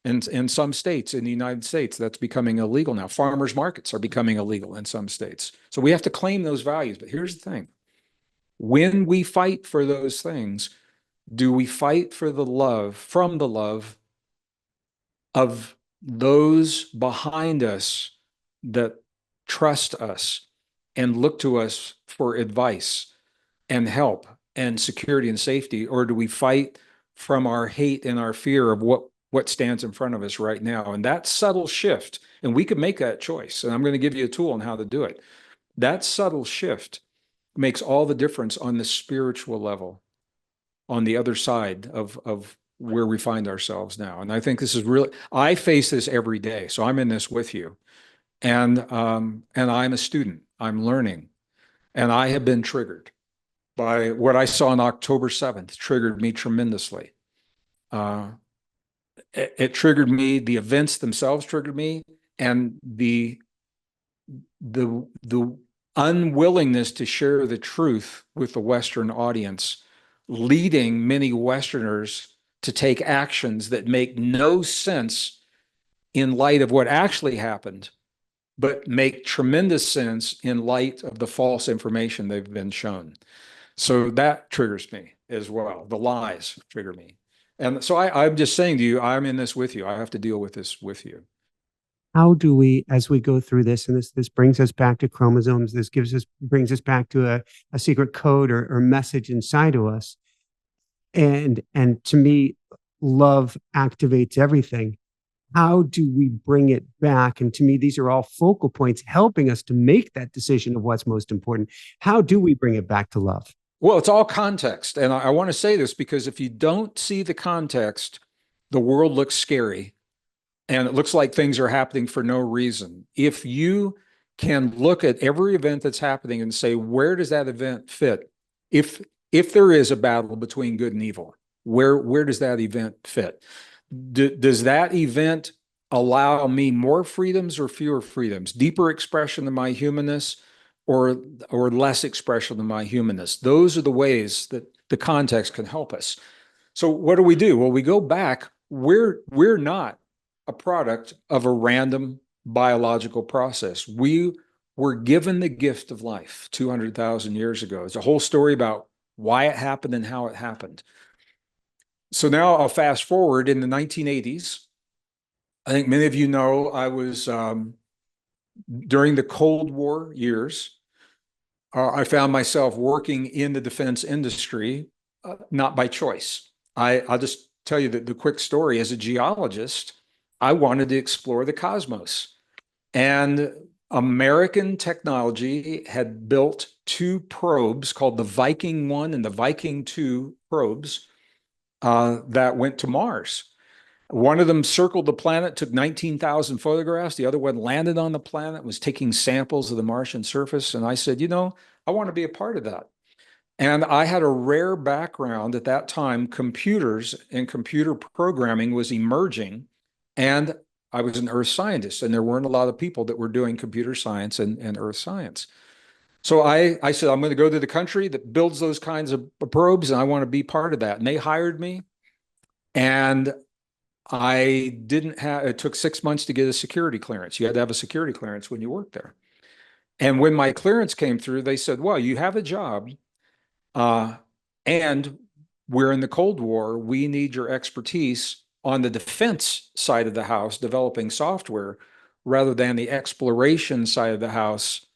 And in some states in the United States, that's becoming illegal now. Farmers markets are becoming illegal in some states. So we have to claim those values. But here's the thing. When we fight for those things, Do we fight for the love, from the love of those behind us that trust us and look to us for advice and help and security and safety? Or do we fight from our hate and our fear of what stands in front of us right now? And that subtle shift, and we could make that choice. And I'm going to give you a tool on how to do it. That subtle shift makes all the difference on the spiritual level, on the other side of where we find ourselves now. And I think this is really, I face this every day. So I'm in this with you. And I'm a student. I'm learning. And I have been triggered by what I saw on October 7th, triggered me tremendously. It triggered me, the events themselves triggered me, and the unwillingness to share the truth with the Western audience, leading many Westerners to take actions that make no sense in light of what actually happened, but make tremendous sense in light of the false information they've been shown. So that triggers me as well. The lies trigger me. And so I'm just saying to you, I'm in this with you. I have to deal with this with you. How do we, as we go through this, and this brings us back to chromosomes, this brings us back to a secret code or message inside of us. And to me, love activates everything. How do we bring it back? And to me, these are all focal points helping us to make that decision of what's most important. How do we bring it back to love? Well, it's all context. And I want to say this because if you don't see the context, the world looks scary and it looks like things are happening for no reason. If you can look at every event that's happening and say, where does that event fit? If there is a battle between good and evil, where does that event fit? Does that event allow me more freedoms or fewer freedoms? Deeper expression of my humanness or less expression of my humanness? Those are the ways that the context can help us. So what do? Well, we go back. We're not a product of a random biological process. We were given the gift of life 200,000 years ago. It's a whole story about why it happened and how it happened. So now I'll fast forward in the 1980s. I think many of you know I was during the Cold War years. I found myself working in the defense industry, not by choice. I'll just tell you the quick story. As a geologist, I wanted to explore the cosmos. And American technology had built two probes called the Viking 1 and the Viking 2 probes that went to Mars. One of them circled the planet, took 19,000 photographs. The other one landed on the planet, was taking samples of the Martian surface. And I said, you know, I want to be a part of that. And I had a rare background at that time. Computers and computer programming was emerging. And I was an earth scientist, and there weren't a lot of people that were doing computer science and earth science. So I said, I'm going to go to the country that builds those kinds of probes, and I want to be part of that. And they hired me. And I didn't have, it took 6 months to get a security clearance. You had to have a security clearance when you worked there. And when my clearance came through, they said, well, you have a job, and we're in the Cold War. We need your expertise on the defense side of the house, developing software, rather than the exploration side of the house,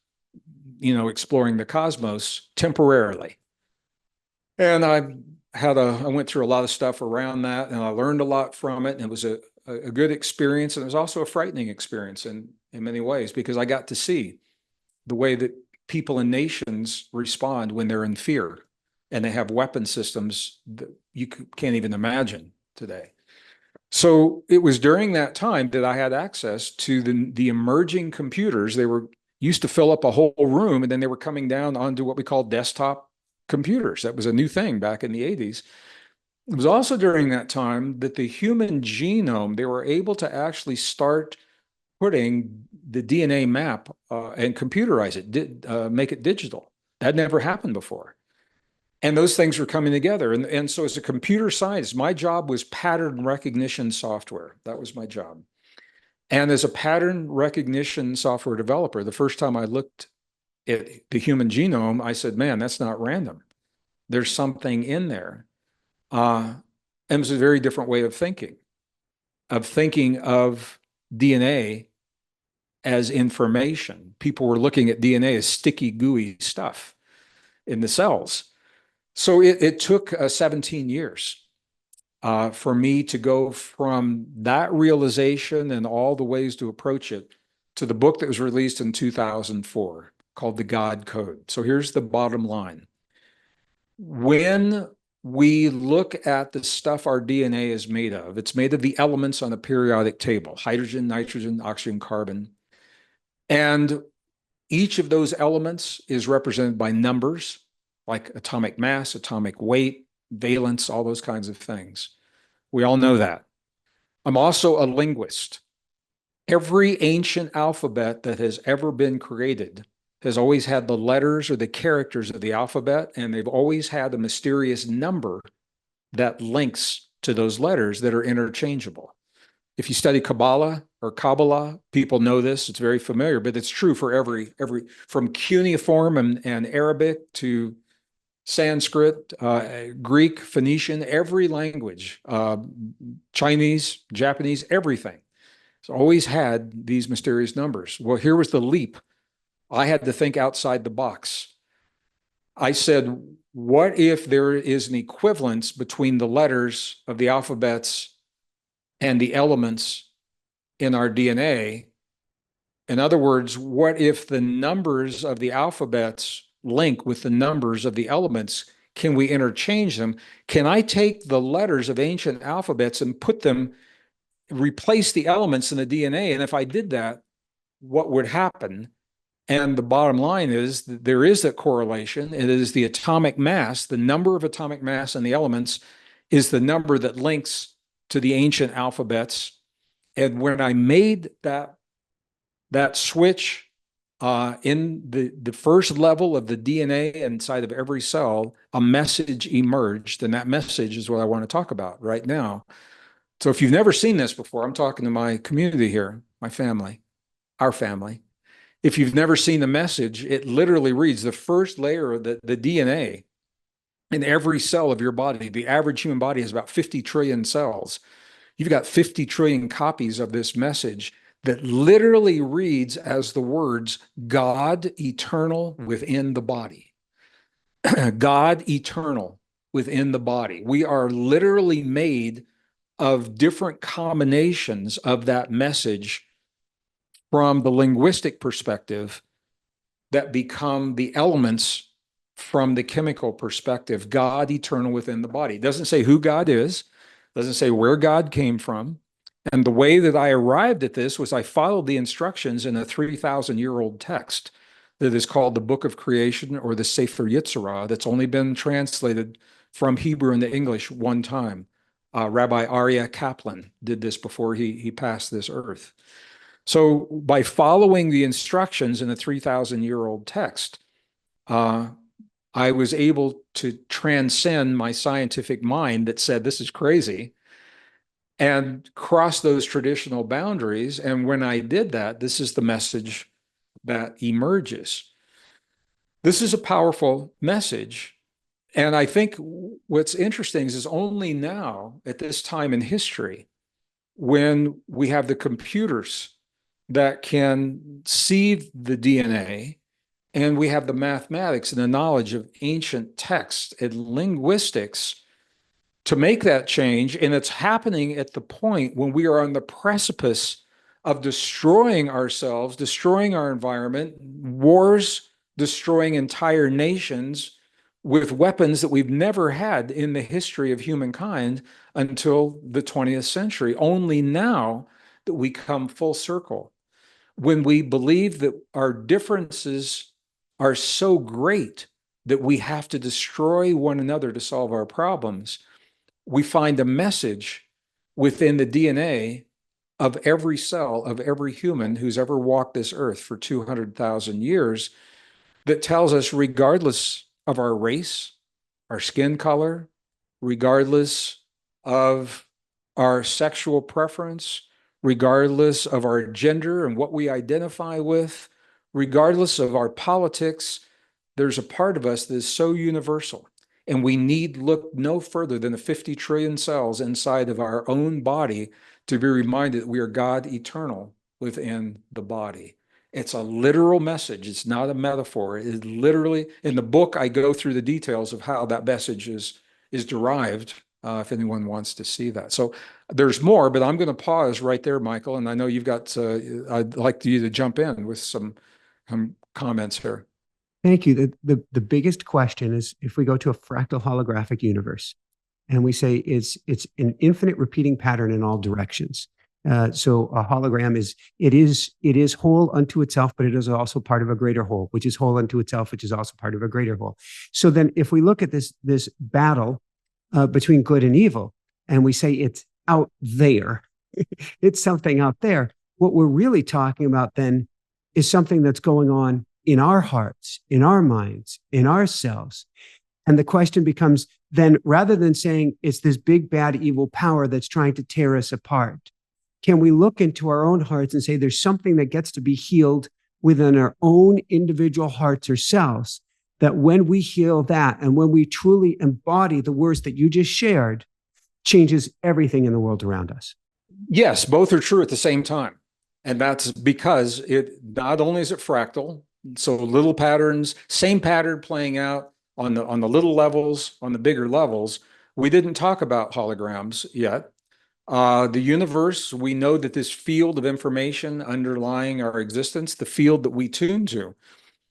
you know, exploring the cosmos temporarily. And I went through a lot of stuff around that, and I learned a lot from it. And it was a good experience. And it was also a frightening experience in many ways, because I got to see the way that people and nations respond when they're in fear and they have weapon systems that you can't even imagine today. So it was during that time that I had access to the emerging computers. They were used to fill up a whole room, and then they were coming down onto what we call desktop computers. That was a new thing back in the 80s. It was also during that time that the human genome, they were able to actually start putting the DNA map and computerize it, make it digital. That never happened before. And those things were coming together. And so as a computer scientist, my job was pattern recognition software. That was my job. And as a pattern recognition software developer, the first time I looked at the human genome, I said, man, that's not random. There's something in there. And it was a very different way of thinking of DNA as information. People were looking at DNA as sticky, gooey stuff in the cells. So it took 17 years for me to go from that realization and all the ways to approach it to the book that was released in 2004 called The God Code. So here's the bottom line. When we look at the stuff our DNA is made of, it's made of the elements on the periodic table: hydrogen, nitrogen, oxygen, carbon. And each of those elements is represented by numbers like atomic mass, atomic weight, valence, all those kinds of things. We all know that. I'm also a linguist. Every ancient alphabet that has ever been created has always had the letters or the characters of the alphabet, and they've always had a mysterious number that links to those letters that are interchangeable. If you study Kabbalah, people know this. It's very familiar, but it's true for every from cuneiform and Arabic to Sanskrit, Greek, Phoenician, every language, Chinese, Japanese, everything. It's always had these mysterious numbers. Well, here was the leap. I had to think outside the box. I said, what if there is an equivalence between the letters of the alphabets and the elements in our DNA? In other words, what if the numbers of the alphabets link with the numbers of the elements? Can we interchange them? Can I take the letters of ancient alphabets and put them, replace the elements in the DNA? And if I did that, what would happen? And the bottom line is that there is that correlation. It is the atomic mass, the number of atomic mass in the elements is the number that links to the ancient alphabets. And when I made that switch in the first level of the DNA inside of every cell, a message emerged, and that message is what I want to talk about right now. So if you've never seen this before, I'm talking to my community here, my family, our family. If you've never seen the message, it literally reads the first layer of the DNA in every cell of your body. The average human body has about 50 trillion cells. You've got 50 trillion copies of this message that literally reads as the words God eternal within the body. God eternal within the body. We are literally made of different combinations of that message from the linguistic perspective that become the elements from the chemical perspective. God eternal within the body. It doesn't say who God is, doesn't say where God came from. And the way that I arrived at this was I followed the instructions in a 3,000-year-old text that is called the Book of Creation, or the Sefer Yetzirah, that's only been translated from Hebrew into English one time. Rabbi Aryeh Kaplan did this before he passed this earth. So by following the instructions in a 3,000-year-old text, I was able to transcend my scientific mind that said this is crazy and cross those traditional boundaries. And when I did that, this is the message that emerges. This is a powerful message. And I think what's interesting is only now, at this time in history, when we have the computers that can see the DNA, and we have the mathematics and the knowledge of ancient texts and linguistics to make that change. And it's happening at the point when we are on the precipice of destroying ourselves, destroying our environment, wars, destroying entire nations with weapons that we've never had in the history of humankind until the 20th century. Only now that we come full circle, when we believe that our differences are so great that we have to destroy one another to solve our problems. We find a message within the DNA of every cell of every human who's ever walked this earth for 200,000 years that tells us, regardless of our race, our skin color, regardless of our sexual preference, regardless of our gender and what we identify with, regardless of our politics, there's a part of us that is so universal. And we need look no further than the 50 trillion cells inside of our own body to be reminded that we are God eternal within the body. It's a literal message. It's not a metaphor. It is literally, in the book, I go through the details of how that message is derived, if anyone wants to see that. So there's more, but I'm going to pause right there, Michael. And I know you've got, I'd like you to jump in with some comments here. Thank you. The biggest question is if we go to a fractal holographic universe and we say it's an infinite repeating pattern in all directions. So a hologram is whole unto itself, but it is also part of a greater whole, which is whole unto itself, which is also part of a greater whole. So then, if we look at this battle between good and evil, and we say it's out there, it's something out there. What we're really talking about then is something that's going on in our hearts, in our minds, in ourselves. And the question becomes then, rather than saying it's this big, bad, evil power that's trying to tear us apart, can we look into our own hearts and say there's something that gets to be healed within our own individual hearts or selves, that when we heal that and when we truly embody the words that you just shared, changes everything in the world around us? Yes, both are true at the same time. And that's because it not only is it fractal, so little patterns, same pattern playing out on the little levels, on the bigger levels. We didn't talk about holograms yet. The universe, we know that this field of information underlying our existence, the field that we tune to,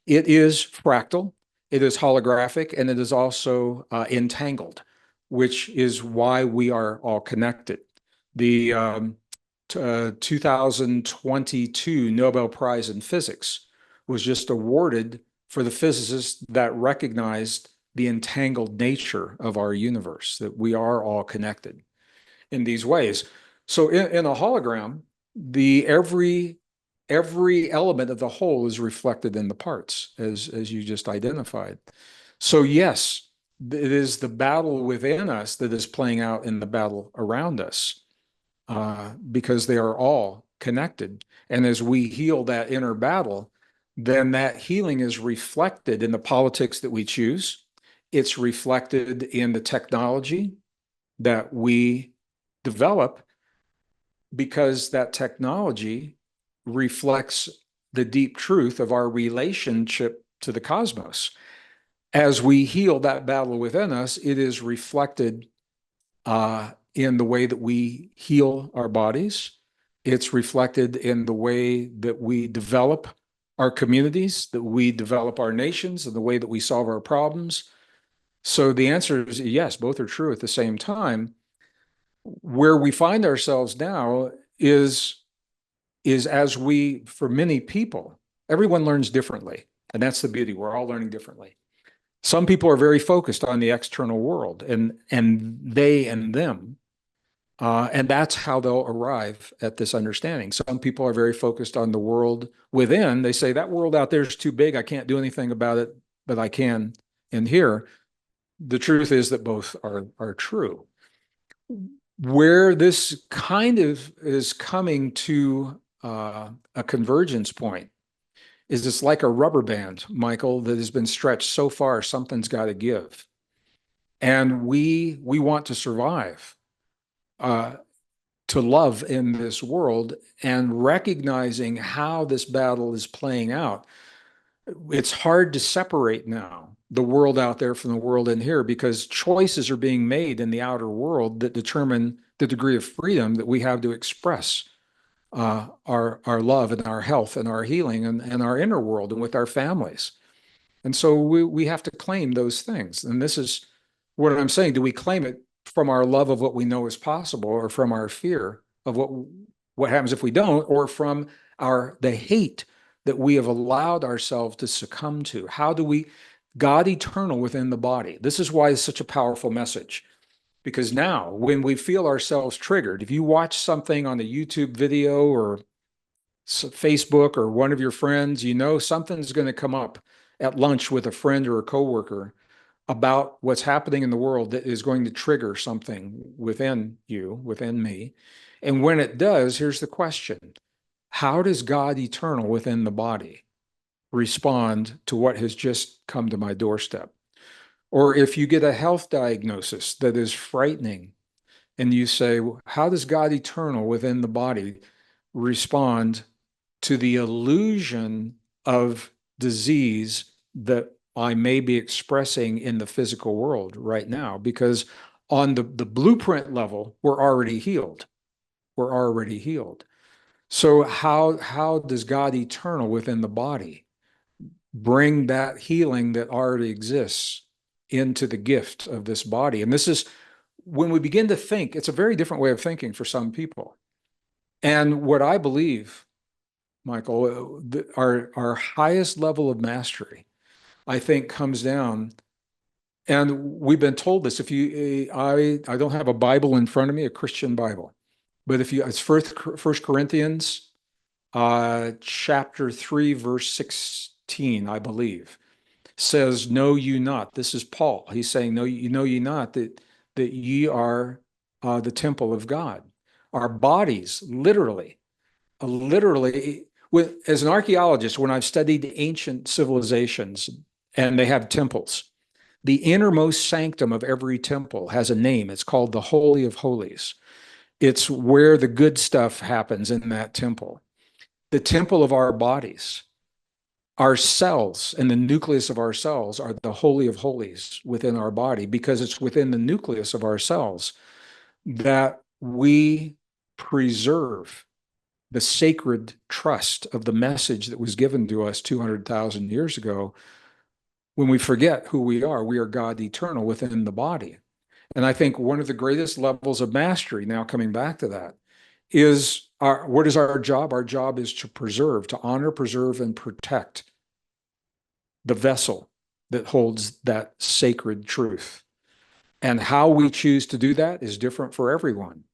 it is fractal, it is holographic, and it is also entangled, which is why we are all connected. The 2022 Nobel Prize in Physics was just awarded for the physicists that recognized the entangled nature of our universe, that we are all connected in these ways. So in a hologram, every element of the whole is reflected in the parts, as you just identified. So yes, it is the battle within us that is playing out in the battle around us, because they are all connected. And as we heal that inner battle, then that healing is reflected in the politics that we choose. It's reflected in the technology that we develop, because that technology reflects the deep truth of our relationship to the cosmos. As we heal that battle within us, it is reflected in the way that we heal our bodies. It's reflected in the way that we develop our communities, that we develop our nations, and the way that we solve our problems. So the answer is yes, both are true at the same time. Where we find ourselves now is as we, for many people, everyone learns differently. And that's the beauty. We're all learning differently. Some people are very focused on the external world and they and them. And that's how they'll arrive at this understanding. Some people are very focused on the world within. They say that world out there is too big. I can't do anything about it, but I can in here. The truth is that both are true. Where this kind of is coming to a convergence point is it's like a rubber band, Michael, that has been stretched so far, something's got to give. And we want to survive, to love in this world, and recognizing how this battle is playing out. It's hard to separate now the world out there from the world in here, because choices are being made in the outer world that determine the degree of freedom that we have to express our love and our health and our healing and our inner world and with our families. And so we have to claim those things. And this is what I'm saying. Do we claim it from our love of what we know is possible, or from our fear of what happens if we don't, or from the hate that we have allowed ourselves to succumb to? How do we, God eternal within the body? This is why it's such a powerful message. Because now, when we feel ourselves triggered, if you watch something on a YouTube video or Facebook or one of your friends, you know something's going to come up at lunch with a friend or a coworker about what's happening in the world that is going to trigger something within you, within me. And when it does, here's the question: how does God eternal within the body respond to what has just come to my doorstep? Or if you get a health diagnosis that is frightening, and you say, how does God eternal within the body respond to the illusion of disease that I may be expressing in the physical world right now? Because on the blueprint level, we're already healed. We're already healed. So how does God eternal within the body bring that healing that already exists into the gift of this body? And this is when we begin to think, it's a very different way of thinking for some people. And what I believe, Michael, our highest level of mastery, I think, comes down, and we've been told this. If you, I don't have a Bible in front of me, a Christian Bible, but if you, it's First Corinthians, chapter 3, verse 16, I believe, says, "Know you not." This is Paul. He's saying, "No, you know ye not that ye are the temple of God." Our bodies, literally, as an archaeologist, when I've studied ancient civilizations and they have temples, the innermost sanctum of every temple has a name. It's called the Holy of Holies. It's where the good stuff happens in that temple. The temple of our bodies, our cells and the nucleus of our cells are the Holy of Holies within our body, because it's within the nucleus of our cells that we preserve the sacred trust of the message that was given to us 200,000 years ago. When we forget who we are God eternal within the body. And I think one of the greatest levels of mastery, now coming back to that, is what is our job? Our job is to preserve, to honor, preserve, and protect the vessel that holds that sacred truth. And how we choose to do that is different for everyone.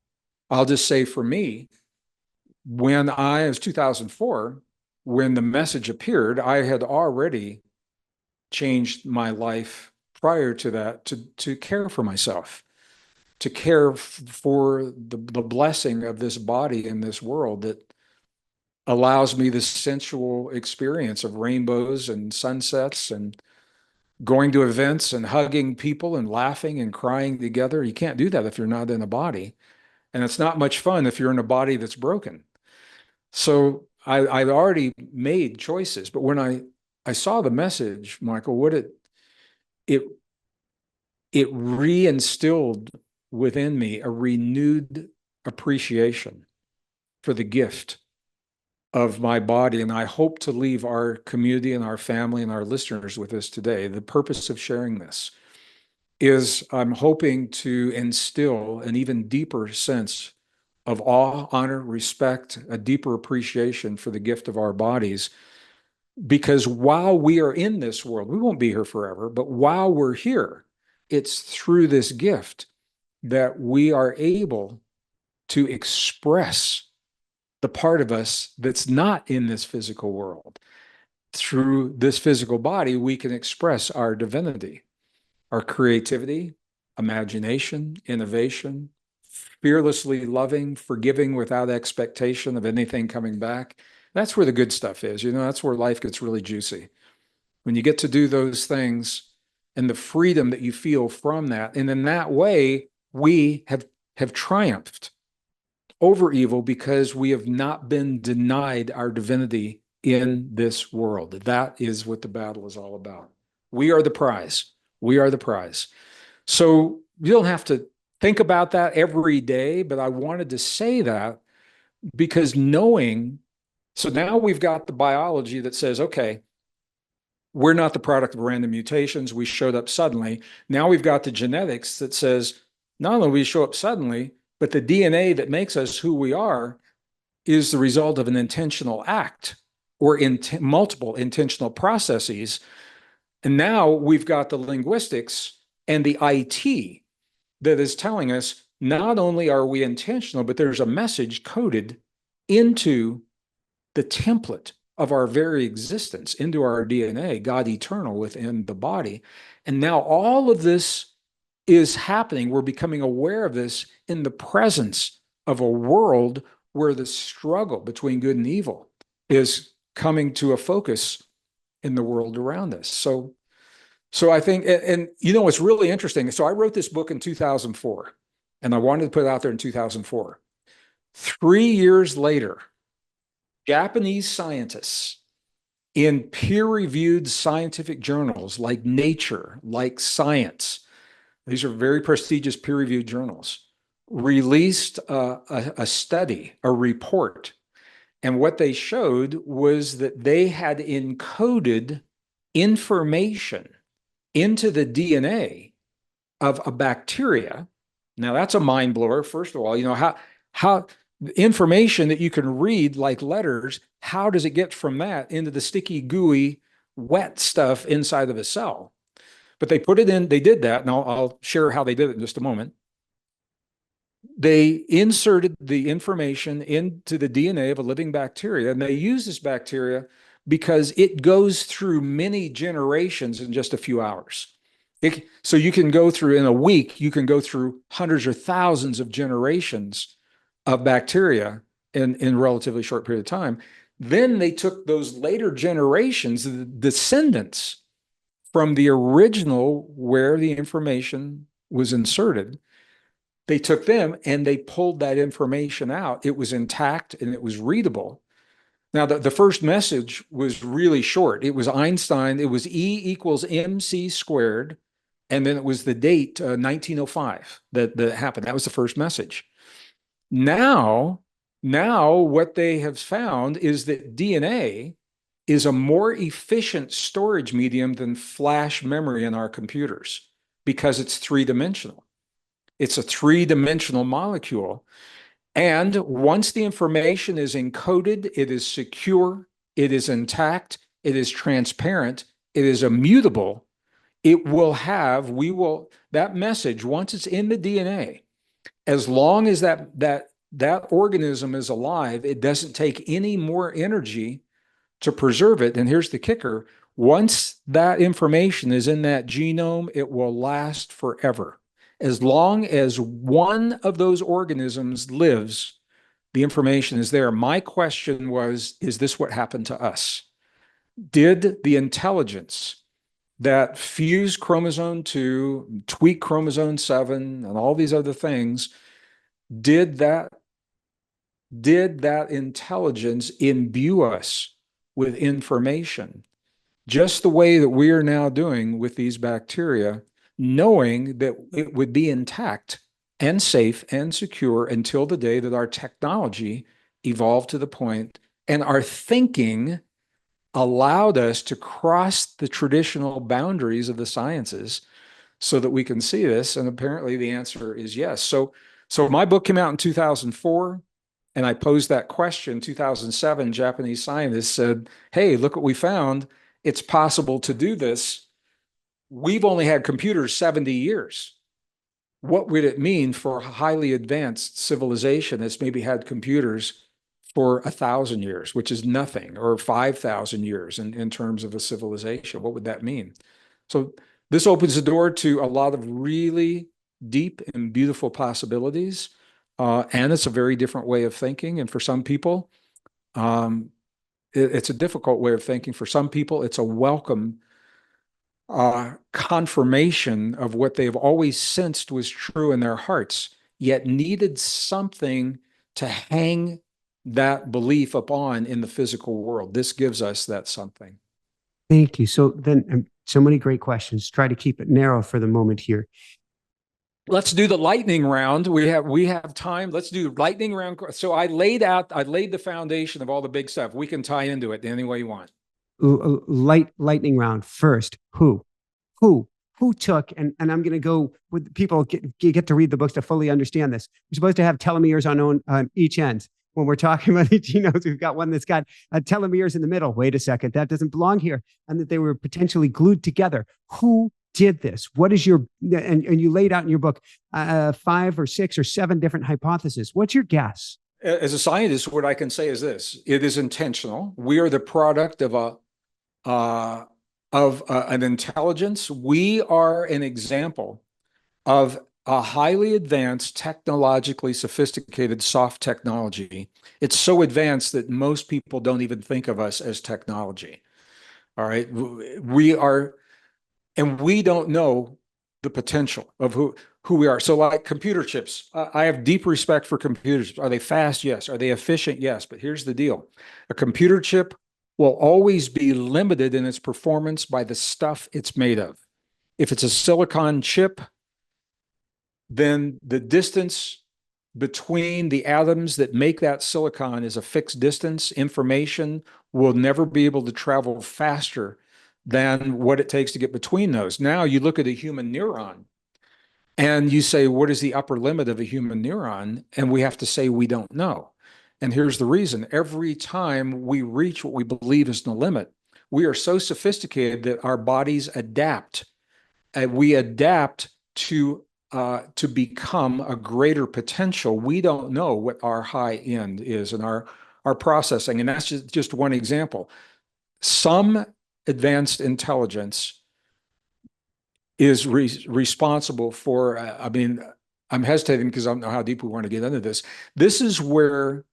I'll just say for me, when it was 2004, when the message appeared, I had already changed my life prior to that to care for myself, to care for the blessing of this body in this world that allows me this sensual experience of rainbows and sunsets and going to events and hugging people and laughing and crying together. You can't do that if you're not in a body. And it's not much fun if you're in a body that's broken. So I'd already made choices, but when I saw the message, Michael, what it reinstilled within me a renewed appreciation for the gift of my body. And I hope to leave our community and our family and our listeners with this today. The purpose of sharing this is I'm hoping to instill an even deeper sense of awe, honor, respect, a deeper appreciation for the gift of our bodies. Because while we are in this world, we won't be here forever, but while we're here, it's through this gift that we are able to express the part of us that's not in this physical world. Through this physical body, we can express our divinity, our creativity, imagination, innovation, fearlessly loving, forgiving without expectation of anything coming back. That's where the good stuff is. That's where life gets really juicy. When you get to do those things and the freedom that you feel from that. And in that way, we have triumphed over evil because we have not been denied our divinity in this world. That is what the battle is all about. We are the prize. We are the prize. So you don't have to think about that every day, but I wanted to say that because so now we've got the biology that says, okay, we're not the product of random mutations. We showed up suddenly. Now we've got the genetics that says, not only we show up suddenly, but the DNA that makes us who we are is the result of an intentional act or multiple intentional processes. And now we've got the linguistics and the IT that is telling us not only are we intentional, but there's a message coded into the template of our very existence, into our DNA, God eternal within the body. And now all of this is happening. We're becoming aware of this in the presence of a world where the struggle between good and evil is coming to a focus in the world around us. So So I think, and you know, it's really interesting. So I wrote this book in 2004, and I wanted to put it out there in 2004. 3 years later, Japanese scientists in peer-reviewed scientific journals like Nature, like Science, these are very prestigious peer-reviewed journals, released a study, a report. And what they showed was that they had encoded information into the DNA of a bacteria. Now that's a mind blower. First of all, you know, how information that you can read like letters, how does it get from that into the sticky, gooey, wet stuff inside of a cell? But they put it in, they did that, and I'll share how they did it in just a moment. They inserted the information into the DNA of a living bacteria, and they use this bacteria because it goes through many generations in just a few hours. So you can go through, in a week, you can go through hundreds or thousands of generations of bacteria in a relatively short period of time. Then they took those later generations, the descendants from the original where the information was inserted, they took them and they pulled that information out. It was intact and it was readable. Now, the first message was really short. It was Einstein. It was E equals mc squared. And then it was the date, 1905, that happened. That was the first message. Now what they have found is that DNA is a more efficient storage medium than flash memory in our computers because it's three-dimensional. It's a three-dimensional molecule. And once the information is encoded, it is secure, it is intact, it is transparent, it is immutable. It will have, that message, once it's in the DNA, as long as that organism is alive, it doesn't take any more energy to preserve it. And here's the kicker: once that information is in that genome, it will last forever. As long as one of those organisms lives, the information is there. My question was, is this what happened to us? Did the intelligence that fused chromosome 2, tweak chromosome 7, and all these other things, did that intelligence imbue us with information, just the way that we are now doing with these bacteria, knowing that it would be intact and safe and secure until the day that our technology evolved to the point and our thinking allowed us to cross the traditional boundaries of the sciences so that we can see this? And apparently the answer is yes. So my book came out in 2004. And I posed that question in 2007. Japanese scientists said, hey, look what we found. It's possible to do this. We've only had computers 70 years. What would it mean for a highly advanced civilization that's maybe had computers for 1,000 years, which is nothing, or 5,000 years in terms of a civilization? What would that mean? So this opens the door to a lot of really deep and beautiful possibilities. And it's a very different way of thinking. And for some people, it's a difficult way of thinking. For some people, it's a welcome confirmation of what they've always sensed was true in their hearts, yet needed something to hang that belief upon in the physical world. This gives us that something. Thank you. So then, so many great questions. Try to keep it narrow for the moment here. Let's do the lightning round. We have time. Let's do lightning round. So I laid the foundation of all the big stuff. We can tie into it any way you want. Lightning round first. Who took, and I'm going to go with people get to read the books to fully understand this. We're supposed to have telomeres on each end. When we're talking about each, we've got one that's got telomeres in the middle. Wait a second, that doesn't belong here. And that they were potentially glued together. Who did this? What is your, and you laid out in your book 5 or 6 or 7 different hypotheses. What's your guess? As a scientist, what I can say is this: it is intentional. We are the product of an intelligence. We are an example of a highly advanced, technologically sophisticated soft technology. It's so advanced that most people don't even think of us as technology. All right. We are, And we don't know the potential of who we are. So like computer chips, I have deep respect for computer chips. Are they fast? Yes. Are they efficient? Yes. But here's the deal. A computer chip will always be limited in its performance by the stuff it's made of. If it's a silicon chip, then the distance between the atoms that make that silicon is a fixed distance. Information will never be able to travel faster than what it takes to get between those. Now you look at a human neuron and you say, what is the upper limit of a human neuron? And we have to say, we don't know. And here's the reason. Every time we reach what we believe is the limit, we are so sophisticated that our bodies adapt. We adapt to become a greater potential. We don't know what our high end is in our processing. And that's just one example. Some advanced intelligence is responsible for, I mean, I'm hesitating because I don't know how deep we want to get into this. This is where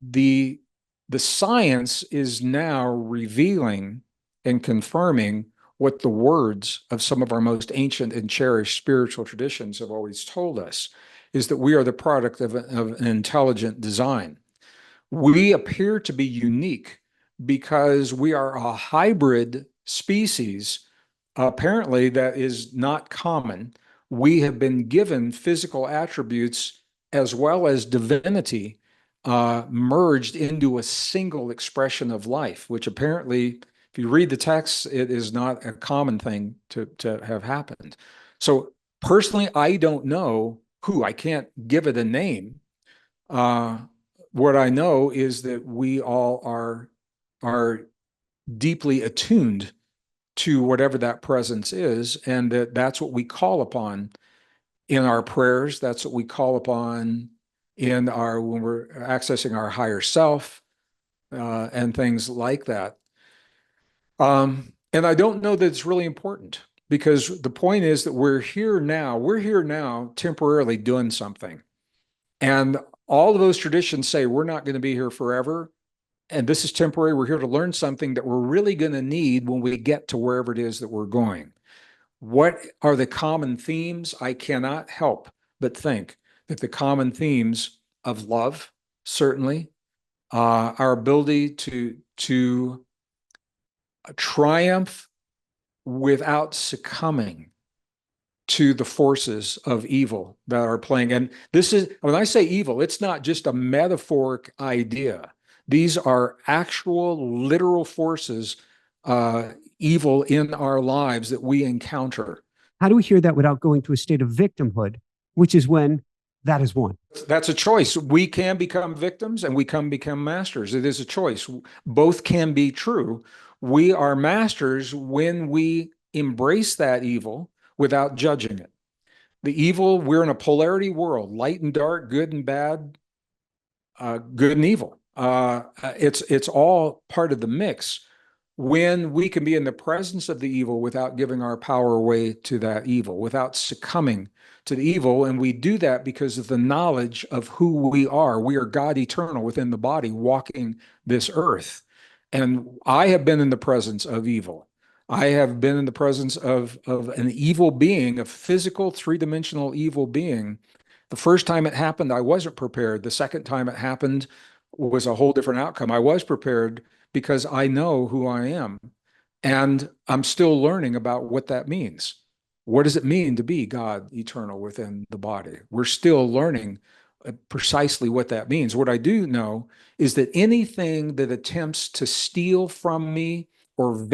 the science is now revealing and confirming what the words of some of our most ancient and cherished spiritual traditions have always told us, is that we are the product of an intelligent design. We appear to be unique because we are a hybrid species, apparently that is not common. We have been given physical attributes as well as divinity merged into a single expression of life, which apparently, if you read the text, it is not a common thing to have happened. So personally, I don't know who. I can't give it a name. What I know is that we all are deeply attuned to whatever that presence is, and that's what we call upon in our prayers. That's what we call upon when we're accessing our higher self, and things like that. And I don't know that it's really important, because the point is that we're here now temporarily doing something. And all of those traditions say we're not going to be here forever. And this is temporary. We're here to learn something that we're really going to need when we get to wherever it is that we're going. What are the common themes? I cannot help but think that the common themes of love, certainly, our ability to triumph without succumbing to the forces of evil that are playing. And this is, when I say evil, it's not just a metaphoric idea. These are actual literal forces, evil in our lives that we encounter. How do we hear that without going to a state of victimhood, which is when that is won? That's a choice. We can become victims and we can become masters. It is a choice. Both can be true. We are masters when we embrace that evil without judging it. The evil, we're in a polarity world, light and dark, good and bad, good and evil. It's all part of the mix. When we can be in the presence of the evil without giving our power away to that evil, without succumbing to the evil. And we do that because of the knowledge of who we are. We are God eternal within the body, walking this earth. And I have been in the presence of evil. I have been in the presence of an evil being, a physical, three-dimensional evil being. The first time it happened, I wasn't prepared. The second time it happened was a whole different outcome. I was prepared because I know who I am. And I'm still learning about what that means. What does it mean to be God eternal within the body? We're still learning precisely what that means. What I do know is that anything that attempts to steal from me or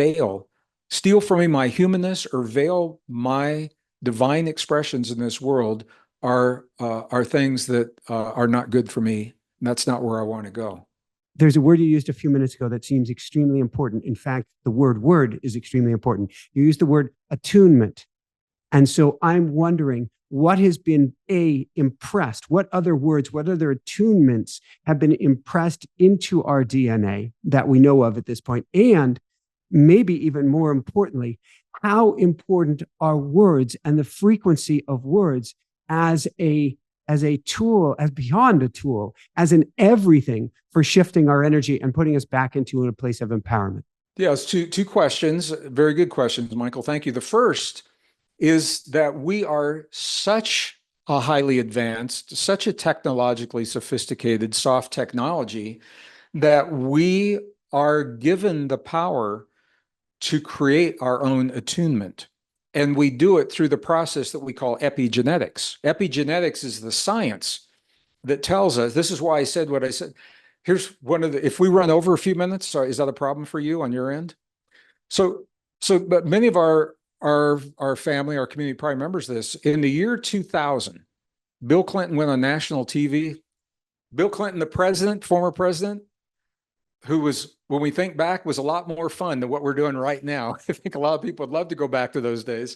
steal from me my humanness or veil my divine expressions in this world are things that are not good for me. And that's not where I want to go. There's a word you used a few minutes ago that seems extremely important. In fact, the word is extremely important. You used the word attunement. And so I'm wondering what has been impressed, what other words, what other attunements have been impressed into our DNA that we know of at this point? And maybe even more importantly, how important are words and the frequency of words as a tool, as beyond a tool, as an everything for shifting our energy and putting us back into a place of empowerment? Yeah, it's two questions. Very good questions, Michael. Thank you. The first is that we are such a highly advanced, such a technologically sophisticated soft technology that we are given the power to create our own attunement. And we do it through the process that we call epigenetics. Epigenetics is the science that tells us, this is why I said what I said. Here's one of the, if we run over a few minutes, sorry, is that a problem for you on your end? So, but many of our family, our community probably remembers this. In the year 2000, Bill Clinton went on national TV. Bill Clinton, the president, former president, who was, when we think back, was a lot more fun than what we're doing right now. I think a lot of people would love to go back to those days.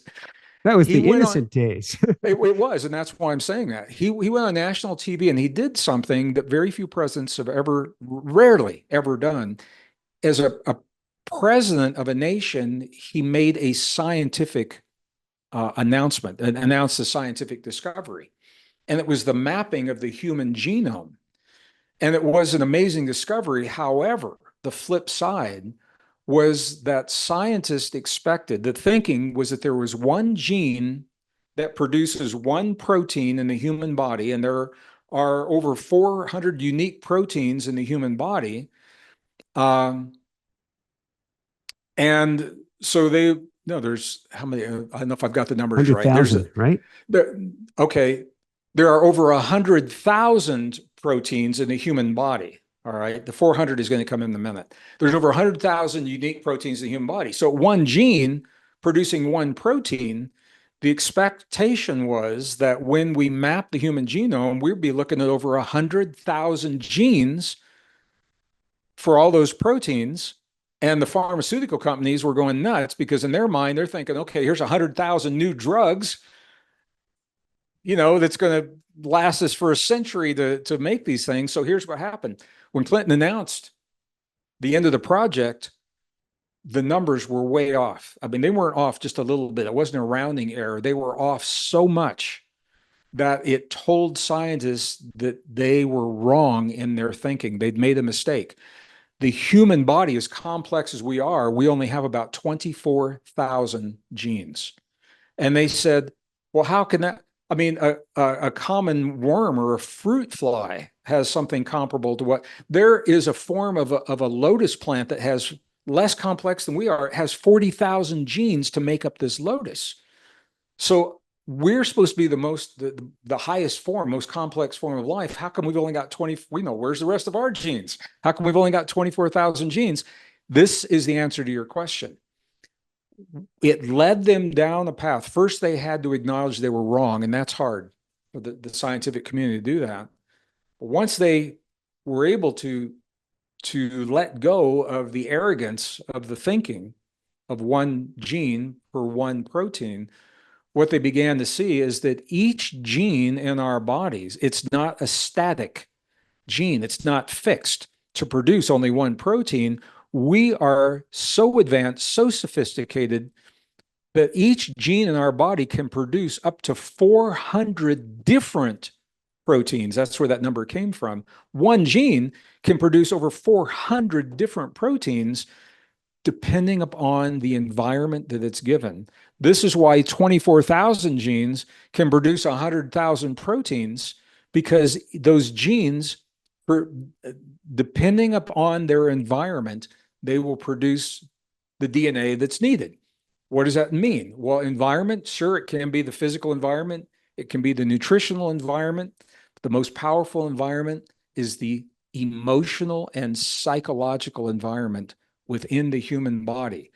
That was He the went on, innocent days. it was, and that's why I'm saying that. He went on national TV and he did something that very few presidents have ever, rarely ever done. As a president of a nation, he made a scientific announcement and announced a scientific discovery. And it was the mapping of the human genome. And it was an amazing discovery. However, the flip side was that scientists expected, the thinking was that there was one gene that produces one protein in the human body, and there are over 400 unique proteins in the human body. And so they, no, there's how many? I don't know if I've got the numbers right. There's 100,000, right? there, okay, there are over 100,000 proteins in the human body. All right, the 400 is going to come in a minute. There's over 100,000 unique proteins in the human body. So one gene producing one protein, the expectation was that when we map the human genome, we'd be looking at over 100,000 genes for all those proteins. And the pharmaceutical companies were going nuts because in their mind, they're thinking, okay, here's 100,000 new drugs, that's going to last us for a century to make these things. So here's what happened. When Clinton announced the end of the project, the numbers were way off. I mean, they weren't off just a little bit. It wasn't a rounding error. They were off so much that it told scientists that they were wrong in their thinking. They'd made a mistake. The human body, as complex as we are, we only have about 24,000 genes. And they said, well, how can that? I mean, a common worm or a fruit fly has something comparable to what there is a form of a lotus plant that has less complex than we are. It has 40,000 genes to make up this lotus. So we're supposed to be the highest form, most complex form of life. How come we've only got 20? We know, where's the rest of our genes? How come we've only got 24,000 genes? This is the answer to your question. It led them down a path. First, they had to acknowledge they were wrong, and that's hard for the scientific community to do that. But once they were able to let go of the arrogance of the thinking of one gene per one protein, what they began to see is that each gene in our bodies, it's not a static gene. It's not fixed to produce only one protein. We are so advanced, so sophisticated that each gene in our body can produce up to 400 different proteins. That's where that number came from. One gene can produce over 400 different proteins depending upon the environment that it's given. This is why 24,000 genes can produce 100,000 proteins, because those genes, depending upon their environment, they will produce the DNA that's needed. What does that mean? Well, environment, sure, it can be the physical environment. It can be the nutritional environment. The most powerful environment is the emotional and psychological environment within the human body.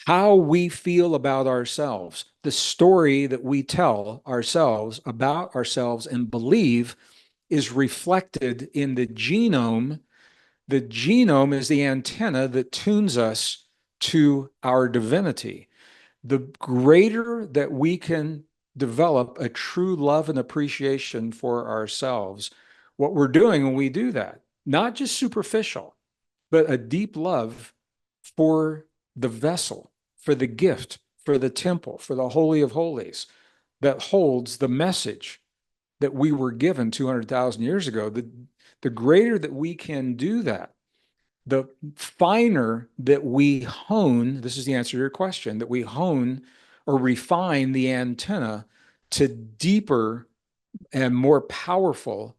How we feel about ourselves, the story that we tell ourselves about ourselves and believe is reflected in the genome. The genome is the antenna that tunes us to our divinity. The greater that we can develop a true love and appreciation for ourselves, what we're doing when we do that, not just superficial, but a deep love for the vessel, for the gift, for the temple, for the Holy of Holies that holds the message that we were given 200,000 years ago. The greater that we can do that, the finer that we hone, this is the answer to your question, that we hone or refine the antenna to deeper and more powerful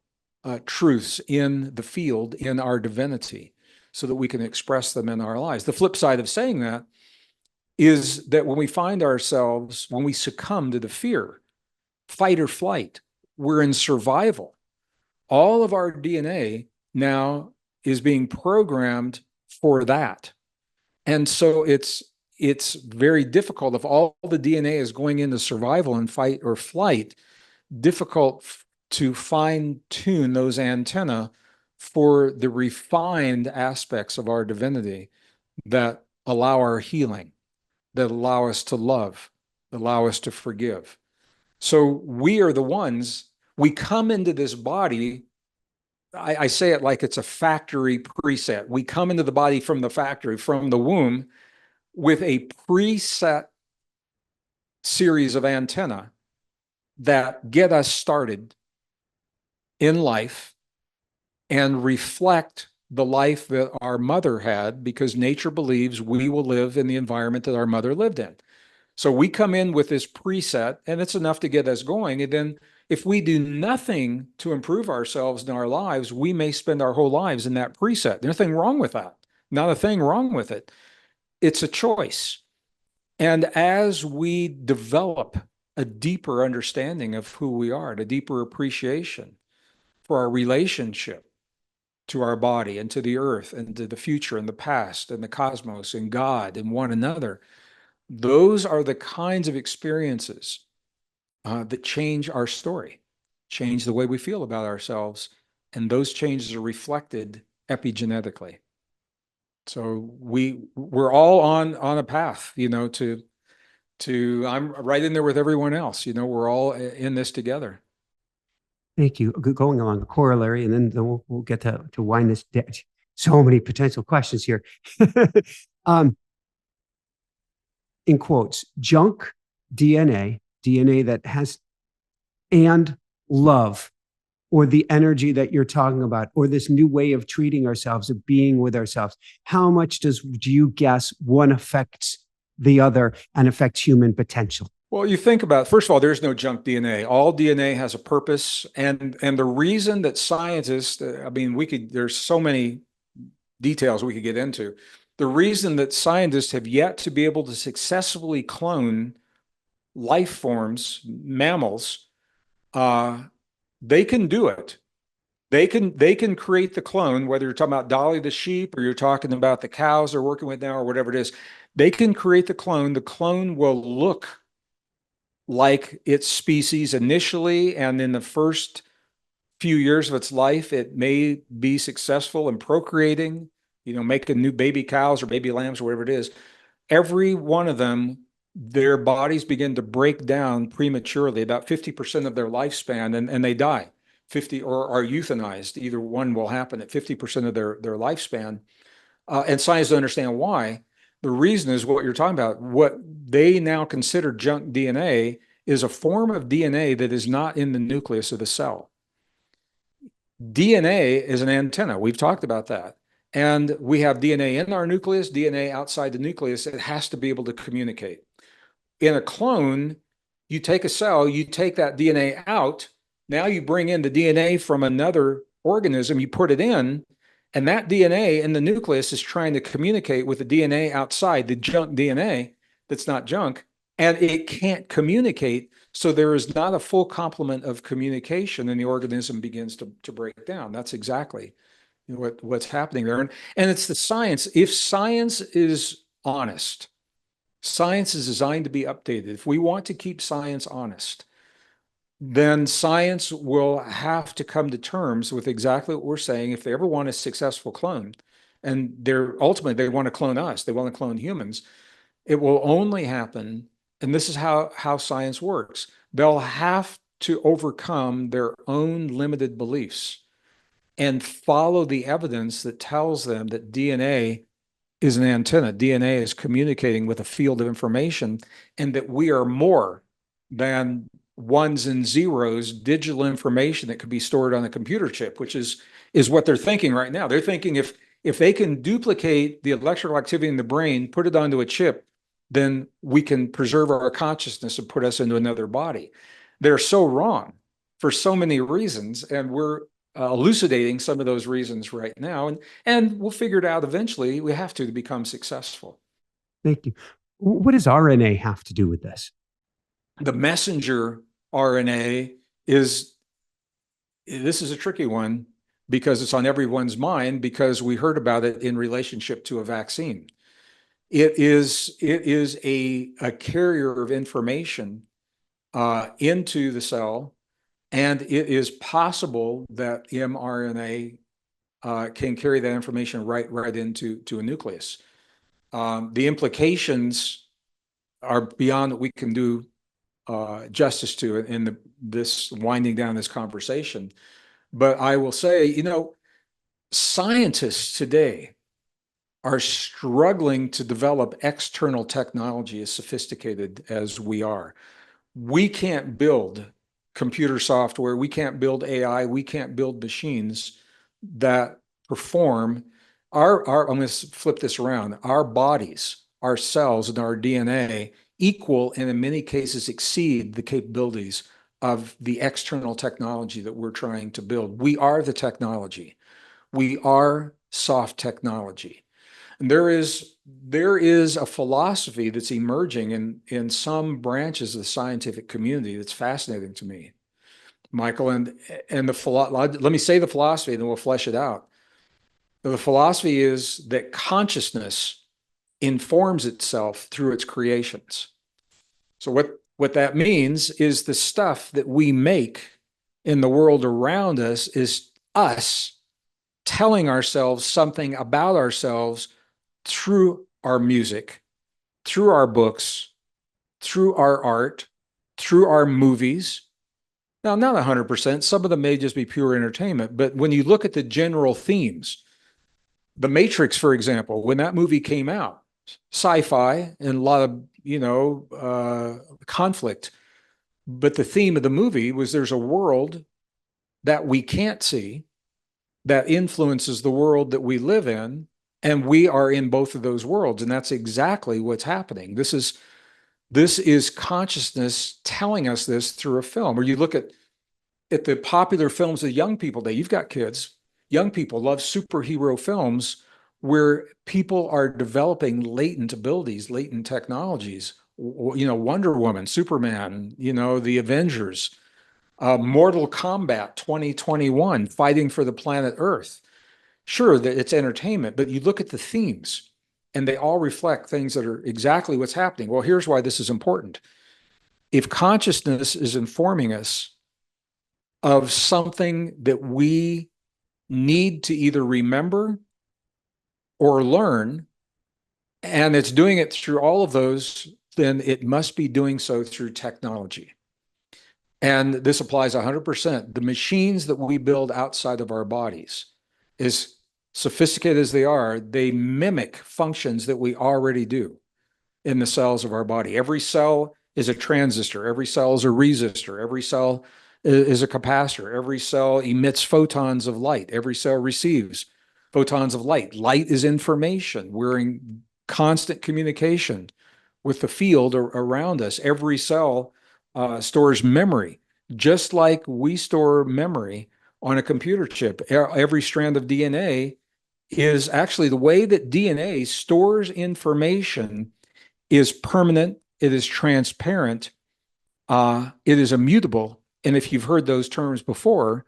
truths in the field, in our divinity, so that we can express them in our lives. The flip side of saying that is that when we find ourselves, when we succumb to the fear, fight or flight, we're in survival. All of our DNA now is being programmed for that. And so it's very difficult if all the DNA is going into survival and fight or flight, difficult to fine tune those antenna for the refined aspects of our divinity that allow our healing, that allow us to love, that allow us to forgive. So we are the ones, we come into this body. I say it like it's a factory preset. We come into the body from the factory, from the womb, with a preset series of antenna that get us started in life and reflect the life that our mother had, because nature believes we will live in the environment that our mother lived in. So we come in with this preset, and it's enough to get us going. And then if we do nothing to improve ourselves in our lives, we may spend our whole lives in that preset. There's nothing wrong with that. Not a thing wrong with it. It's a choice. And as we develop a deeper understanding of who we are, a deeper appreciation for our relationship to our body and to the earth and to the future and the past and the cosmos and God and one another, those are the kinds of experiences that change our story, change the way we feel about ourselves. And those changes are reflected epigenetically. So we're all on a path, to I'm right in there with everyone else. We're all in this together. Thank you. Going along the corollary, and then we'll get to wind this down. So many potential questions here. In quotes, junk DNA that has, and love, or the energy that you're talking about, or this new way of treating ourselves, of being with ourselves. How much do you guess one affects the other and affects human potential? Well, you think about, first of all, there's no junk DNA. All DNA has a purpose. And the reason that scientists, there's so many details we could get into. The reason that scientists have yet to be able to successfully clone life forms, mammals, they can do it. They can create the clone, whether you're talking about Dolly the sheep or you're talking about the cows they're working with now or whatever it is. They can create the clone. The clone will look like its species initially, and in the first few years of its life, it may be successful in procreating, making new baby cows or baby lambs or whatever it is. Every one of them, their bodies begin to break down prematurely, about 50% of their lifespan, and they die. 50 or are euthanized. Either one will happen at 50% of their lifespan. And scientists don't understand why. The reason is what you're talking about. What they now consider junk DNA is a form of DNA that is not in the nucleus of the cell. DNA is an antenna. We've talked about that. And we have DNA in our nucleus, DNA outside the nucleus. It has to be able to communicate. In a clone, you take a cell, you take that DNA out. Now you bring in the DNA from another organism, you put it in, and that DNA in the nucleus is trying to communicate with the DNA outside, the junk DNA that's not junk, and it can't communicate. So there is not a full complement of communication, and the organism begins to break down. That's exactly what's happening there. And it's the science. If science is honest, science is designed to be updated. If we want to keep science honest, then science will have to come to terms with exactly what we're saying. If they ever want a successful clone, and ultimately they want to clone us, they want to clone humans, it will only happen, and this is how science works. They'll have to overcome their own limited beliefs and follow the evidence that tells them that DNA is an antenna. DNA is communicating with a field of information, and that we are more than ones and zeros, digital information that could be stored on a computer chip, which is what they're thinking right now. They're thinking if If they can duplicate the electrical activity in the brain, put it onto a chip, then we can preserve our consciousness and put us into another body. They're so wrong for so many reasons, and we're elucidating some of those reasons right now, and we'll figure it out eventually. We have to become successful. Thank you. What does RNA have to do with this? The messenger RNA is, this is a tricky one because it's on everyone's mind because we heard about it in relationship to a vaccine. It is a carrier of information into the cell, and it is possible that mRNA can carry that information right into a nucleus. The implications are beyond what we can do justice to in this winding down this conversation. But I will say, scientists today are struggling to develop external technology as sophisticated as we are. We can't build computer software, we can't build AI, we can't build machines that perform I'm going to flip this around. Our bodies, our cells, and our DNA equal and in many cases exceed the capabilities of the external technology that we're trying to build. We are the technology. We are soft technology. And there is a philosophy that's emerging in some branches of the scientific community that's fascinating to me, Michael. And let me say the philosophy, and then we'll flesh it out. The philosophy is that consciousness informs itself through its creations. So what that means is the stuff that we make in the world around us is us telling ourselves something about ourselves through our music, through our books, through our art, through our movies. Now, not 100%, some of them may just be pure entertainment, but when you look at the general themes, The Matrix, for example, when that movie came out, sci-fi and a lot of, conflict, but the theme of the movie was there's a world that we can't see that influences the world that we live in, and we are in both of those worlds, and that's exactly what's happening. This is consciousness telling us this through a film. Or you look at the popular films of young people today. You've got kids. Young people love superhero films where people are developing latent abilities, latent technologies. Wonder Woman, Superman, the Avengers, Mortal Kombat 2021, fighting for the planet Earth. Sure, that it's entertainment, but you look at the themes and they all reflect things that are exactly what's happening. Well, here's why this is important. If consciousness is informing us of something that we need to either remember or learn, and it's doing it through all of those, then it must be doing so through technology. And this applies 100%. The machines that we build outside of our bodies, as sophisticated as they are, they mimic functions that we already do in the cells of our body. Every cell is a transistor. Every cell is a resistor. Every cell is a capacitor. Every cell emits photons of light. Every cell receives photons of light. Light is information. We're in constant communication with the field around us. Every cell stores memory, just like we store memory on a computer chip. Every strand of DNA is actually the way that DNA stores information is permanent, it is transparent, it is immutable. And if you've heard those terms before,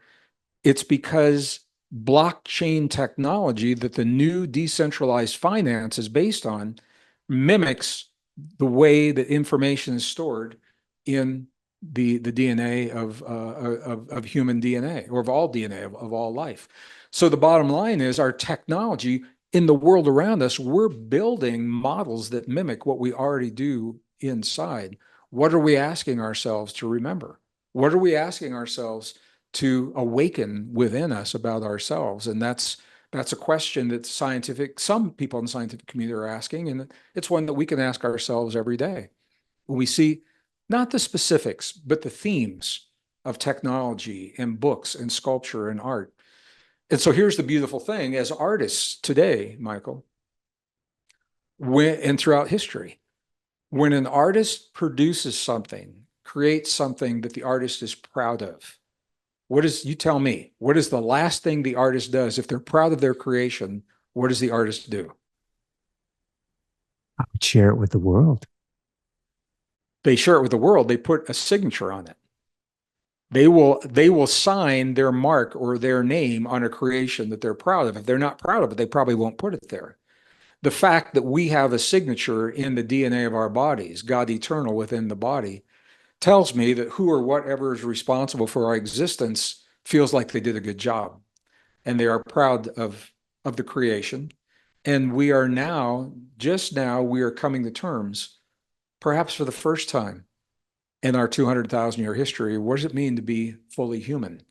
it's because blockchain technology that the new decentralized finance is based on mimics the way that information is stored in the DNA of human DNA, or of all DNA, of all life. So the bottom line is our technology in the world around us, we're building models that mimic what we already do inside. What are we asking ourselves to remember? What are we asking ourselves to awaken within us about ourselves? And that's a question that some people in the scientific community are asking, and it's one that we can ask ourselves every day. When we see not the specifics, but the themes of technology and books and sculpture and art, And so here's the beautiful thing as artists today, Michael, and throughout history, when an artist produces something, creates something that the artist is proud of, you tell me, what is the last thing the artist does? If they're proud of their creation, what does the artist do? I would share it with the world. They share it with the world. They put a signature on it. They will sign their mark or their name on a creation that they're proud of. If they're not proud of it, they probably won't put it there. The fact that we have a signature in the DNA of our bodies, God eternal within the body, tells me that who or whatever is responsible for our existence feels like they did a good job, and they are proud of the creation. And we are now, just now, we are coming to terms, perhaps for the first time in our 200,000-year history. What does it mean to be fully human?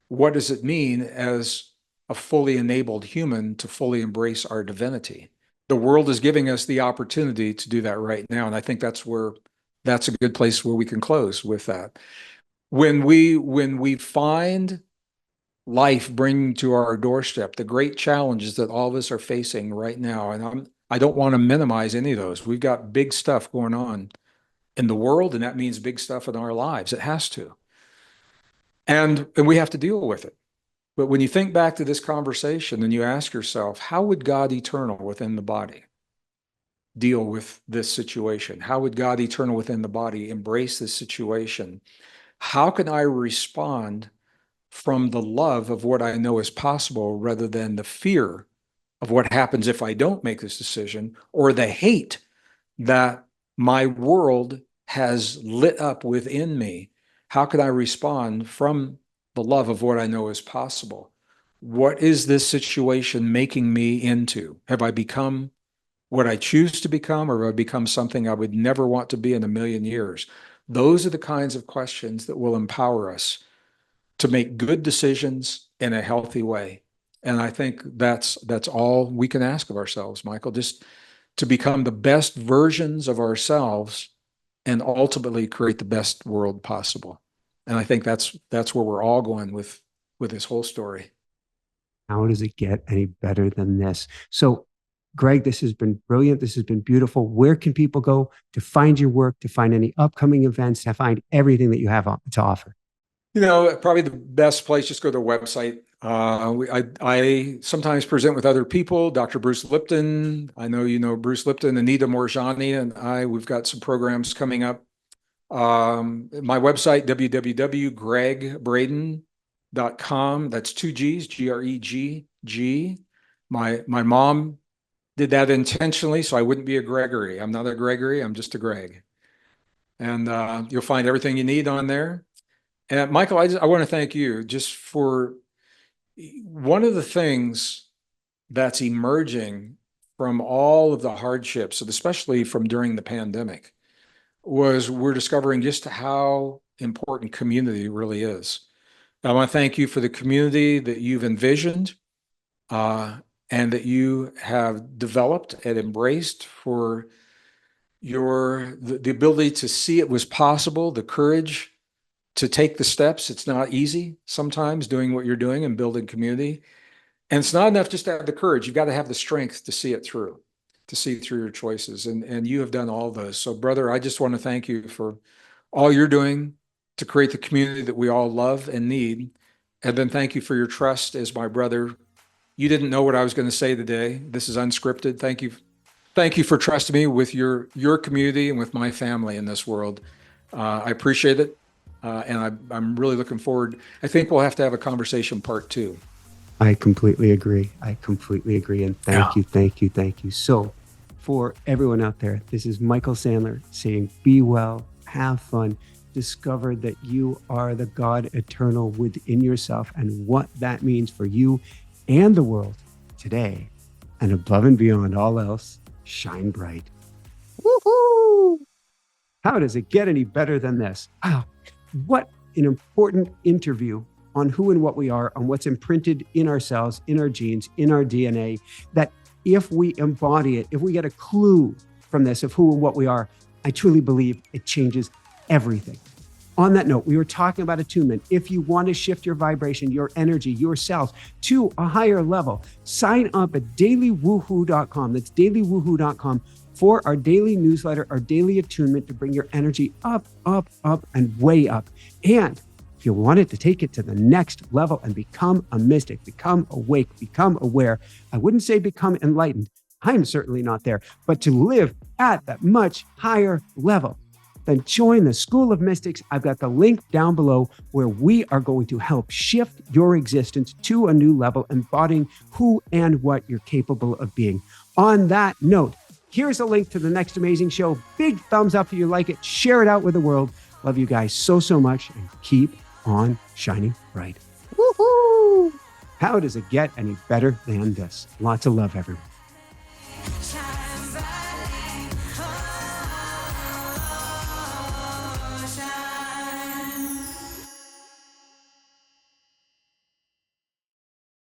What does it mean as a fully enabled human to fully embrace our divinity? The world is giving us the opportunity to do that right now. And I think that's a good place where we can close with that. When we find life bringing to our doorstep the great challenges that all of us are facing right now, and I don't want to minimize any of those. We've got big stuff going on in the world, and that means big stuff in our lives. It has to. And we have to deal with it. But when you think back to this conversation and you ask yourself, how would God eternal within the body deal with this situation? How would God eternal within the body embrace this situation? How can I respond from the love of what I know is possible rather than the fear of what happens if I don't make this decision, or the hate that my world has lit up within me? How can I respond from the love of what I know is possible? What is this situation making me into? Have I become what I choose to become, or have I become something I would never want to be in a million years? Those are the kinds of questions that will empower us to make good decisions in a healthy way. And I think that's all we can ask of ourselves, Michael, just to become the best versions of ourselves and ultimately create the best world possible. And I think that's where we're all going with this whole story. How does it get any better than this? So, Gregg, this has been brilliant. This has been beautiful. Where can people go to find your work, to find any upcoming events, to find everything that you have to offer? Probably the best place, just go to the website. I sometimes present with other people, Dr. Bruce Lipton. I know you know Bruce Lipton, Anita Morjani, and we've got some programs coming up. My website, www.greggbraden.com. That's two G's, G-R-E-G-G. My mom did that intentionally, so I wouldn't be a Gregory. I'm not a Gregory, I'm just a Gregg. And you'll find everything you need on there. And Michael, I want to thank you just for one of the things that's emerging from all of the hardships, especially from during the pandemic, was we're discovering just how important community really is. I want to thank you for the community that you've envisioned and that you have developed and embraced, for the ability to see it was possible, the courage to take the steps. It's not easy sometimes doing what you're doing and building community. And it's not enough just to have the courage. You've got to have the strength to see it through, to see through your choices. And you have done all those. So, brother, I just want to thank you for all you're doing to create the community that we all love and need. And then thank you for your trust as my brother. You didn't know what I was going to say today. This is unscripted. Thank you. Thank you for trusting me with your community and with my family in this world. I appreciate it. And I'm really looking forward. I think we'll have to have a conversation part 2. I completely agree. I completely agree. And thank you, thank you, thank you. So for everyone out there, this is Michael Sandler saying, be well, have fun, discover that you are the God eternal within yourself and what that means for you and the world today. And above and beyond all else, shine bright. Woohoo! How does it get any better than this? Wow. What an important interview on who and what we are, on what's imprinted in our cells, in our genes, in our DNA, that if we embody it, if we get a clue from this of who and what we are, I truly believe it changes everything. On that note, we were talking about attunement. If you want to shift your vibration, your energy, your cells to a higher level, sign up at dailywoohoo.com. That's dailywoohoo.com for our daily newsletter, our daily attunement to bring your energy up, up, up, and way up. And if you wanted to take it to the next level and become a mystic, become awake, become aware, I wouldn't say become enlightened. I'm certainly not there, but to live at that much higher level, then join the School of Mystics. I've got the link down below where we are going to help shift your existence to a new level, embodying who and what you're capable of being. On that note, here's a link to the next amazing show. Big thumbs up if you like it. Share it out with the world. Love you guys so, so much, and keep on shining bright. Woohoo! How does it get any better than this? Lots of love, everyone.